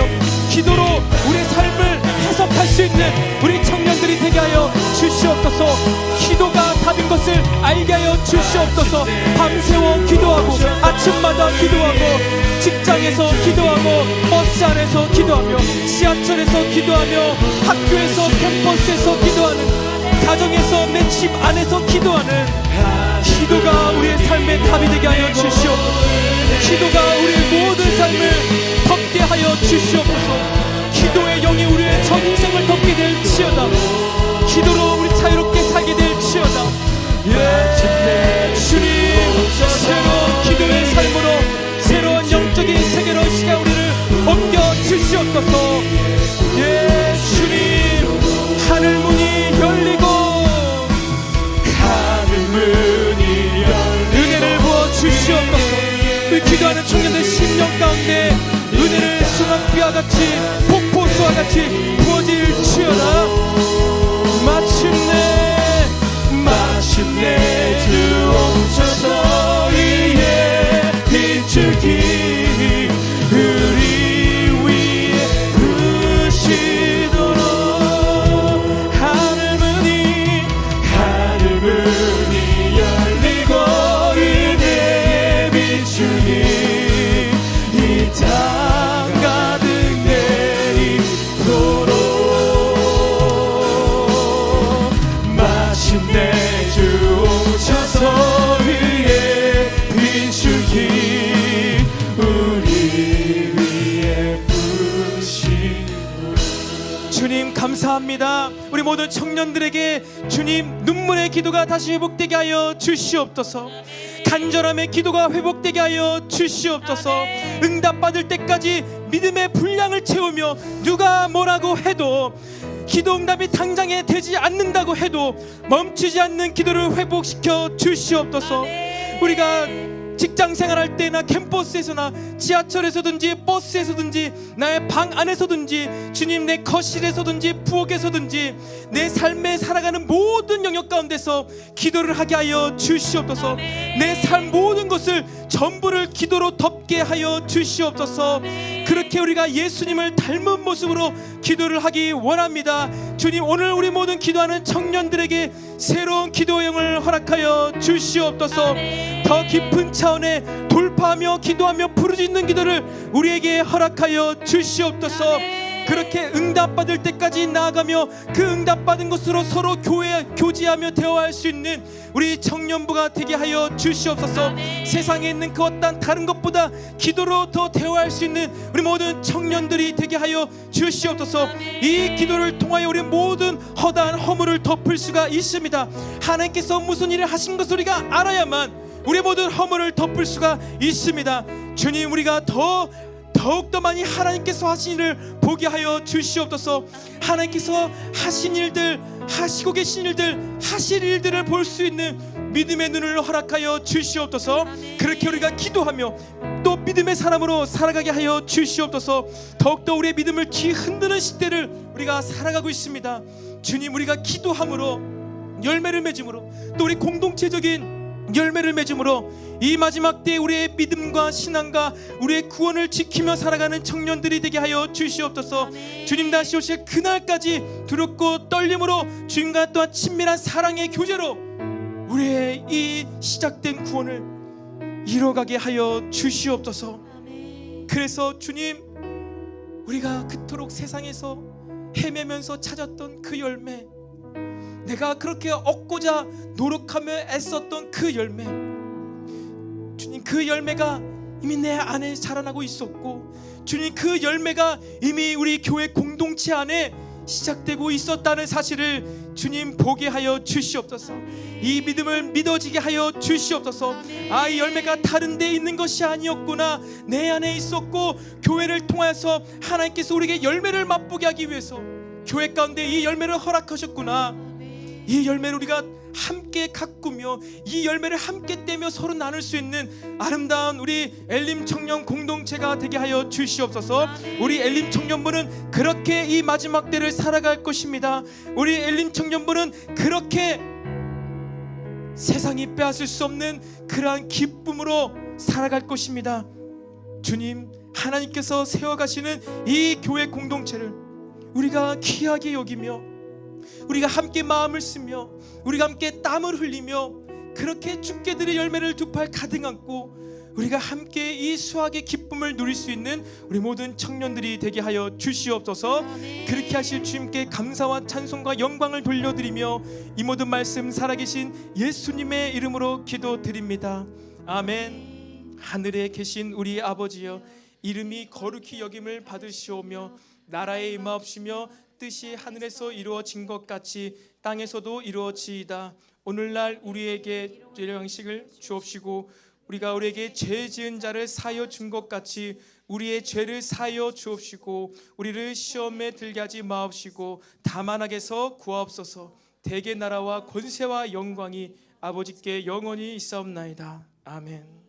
기도로 우리 삶을 해석할 수 있는 우리 청년들이 되게 하여 주시옵소서. 기도가 답인 것을 알게 하여 주시옵소서. 밤새워 기도하고, 아침마다 기도하고, 직장에서 기도하고, 버스 안에서 기도하며, 지하철에서 기도하며, 학교에서 캠퍼스에서 기도하는, 가정에서 내 집 안에서 기도하는 기도가 우리의 삶의 답이 되게 하여 주시옵소서. 기도가 우리의 모든 삶을 덮게 하여 주시옵소서. 기도의 영이 우리의 전 인생을 덮게 될지어다. 기도로 우리 자유롭게 살게 될지어다. 주님, 새로운 기도의 삶으로 새로운 영적인 세계로 시간 우리를 옮겨 주시옵소서. 주님, 하늘 문이 열리고 은혜를 부어 주시옵소서. 우리 기도하는 청년들 심령 가운데 은혜를 수강비와 같이 폭포수와 같이 부어질지어다. 마침내 주 오셔서 이에 비추기 우리 위에 부시도록 하늘 문이 열리고 은혜 비추기 이 땅 가득 내리도록 마침내 주 오셔서 위에 비추기 우리 위에 부시도록. 주님 감사합니다. 우리 모든 청년들에게 주님 눈물의 기도가 다시 회복되게 하여 주시옵소서. 간절함의 기도가 회복되게 하여 주시옵소서. 응답받을 때까지 믿음의 분량을 채우며 누가 뭐라고 해도 기도 응답이 당장에 되지 않는다고 해도 멈추지 않는 기도를 회복시켜 주시옵소서. 우리가 직장 생활할 때나 캠퍼스에서나 지하철에서든지 버스에서든지 나의 방 안에서든지 주님 내 거실에서든지 부엌에서든지 내 삶에 살아가는 모든 영역 가운데서 기도를 하게 하여 주시옵소서. 내 삶 모든 것을 전부를 기도로 덮게 하여 주시옵소서. 그렇게 우리가 예수님을 닮은 모습으로 기도를 하기 원합니다. 주님, 오늘 우리 모든 기도하는 청년들에게 새로운 기도의 영을 허락하여 주시옵소서. 더 깊은 차원의 돌파하며 기도하며 부르짖는 기도를 우리에게 허락하여 주시옵소서. 그렇게 응답받을 때까지 나아가며 그 응답받은 것으로 서로 교제하며 대화할 수 있는 우리 청년부가 되게 하여 주시옵소서. 세상에 있는 그 어떤 다른 것보다 기도로 더 대화할 수 있는 우리 모든 청년들이 되게 하여 주시옵소서. 이 기도를 통하여 우리 모든 허다한 허물을 덮을 수가 있습니다. 하나님께서 무슨 일을 하신 것을 우리가 알아야만 우리 모든 허물을 덮을 수가 있습니다. 주님, 우리가 더욱더 많이 하나님께서 하신 일을 보게 하여 주시옵소서. 하나님께서 하신 일들, 하시고 계신 일들, 하실 일들을 볼 수 있는 믿음의 눈을 허락하여 주시옵소서. 그렇게 우리가 기도하며 또 믿음의 사람으로 살아가게 하여 주시옵소서. 더욱더 우리의 믿음을 뒤흔드는 시대를 우리가 살아가고 있습니다. 주님, 우리가 기도함으로 열매를 맺음으로 또 우리 공동체적인 열매를 맺음으로 이 마지막 때에 우리의 믿음과 신앙과 우리의 구원을 지키며 살아가는 청년들이 되게 하여 주시옵소서. 주님 다시 오실 그날까지 두렵고 떨림으로 주님과 또한 친밀한 사랑의 교제로 우리의 이 시작된 구원을 이뤄가게 하여 주시옵소서. 그래서 주님, 우리가 그토록 세상에서 헤매면서 찾았던 그 열매, 내가 그렇게 얻고자 노력하며 애썼던 그 열매, 주님 그 열매가 이미 내 안에 자라나고 있었고, 주님 그 열매가 이미 우리 교회 공동체 안에 시작되고 있었다는 사실을 주님 보게 하여 주시옵소서. 이 믿음을 믿어지게 하여 주시옵소서. 아, 이 열매가 다른 데 있는 것이 아니었구나, 내 안에 있었고 교회를 통해서 하나님께서 우리에게 열매를 맛보게 하기 위해서 교회 가운데 이 열매를 허락하셨구나. 이 열매를 우리가 함께 가꾸며 이 열매를 함께 떼며 서로 나눌 수 있는 아름다운 우리 엘림 청년 공동체가 되게 하여 주시옵소서. 우리 엘림 청년부는 그렇게 이 마지막 때를 살아갈 것입니다. 우리 엘림 청년부는 그렇게 세상이 빼앗을 수 없는 그러한 기쁨으로 살아갈 것입니다. 주님, 하나님께서 세워가시는 이 교회 공동체를 우리가 귀하게 여기며 우리가 함께 마음을 쓰며 우리가 함께 땀을 흘리며 그렇게 주께 드릴 열매를 두 팔 가득 안고 우리가 함께 이 수확의 기쁨을 누릴 수 있는 우리 모든 청년들이 되게 하여 주시옵소서. 그렇게 하실 주님께 감사와 찬송과 영광을 돌려드리며 이 모든 말씀 살아계신 예수님의 이름으로 기도드립니다. 아멘. 하늘에 계신 우리 아버지여, 이름이 거룩히 여김을 받으시오며 나라에 임하옵시며 뜻이 하늘에서 이루어진 것 같이 땅에서도 이루어지이다. 오늘날 우리에게 일용식을 주옵시고 우리가 우리에게 죄 지은 자를 사하여 준 것 같이 우리의 죄를 사하여 주옵시고 우리를 시험에 들게 하지 마옵시고 다만 악에서 구하옵소서. 대개 나라와 권세와 영광이 아버지께 영원히 있사옵나이다. 아멘.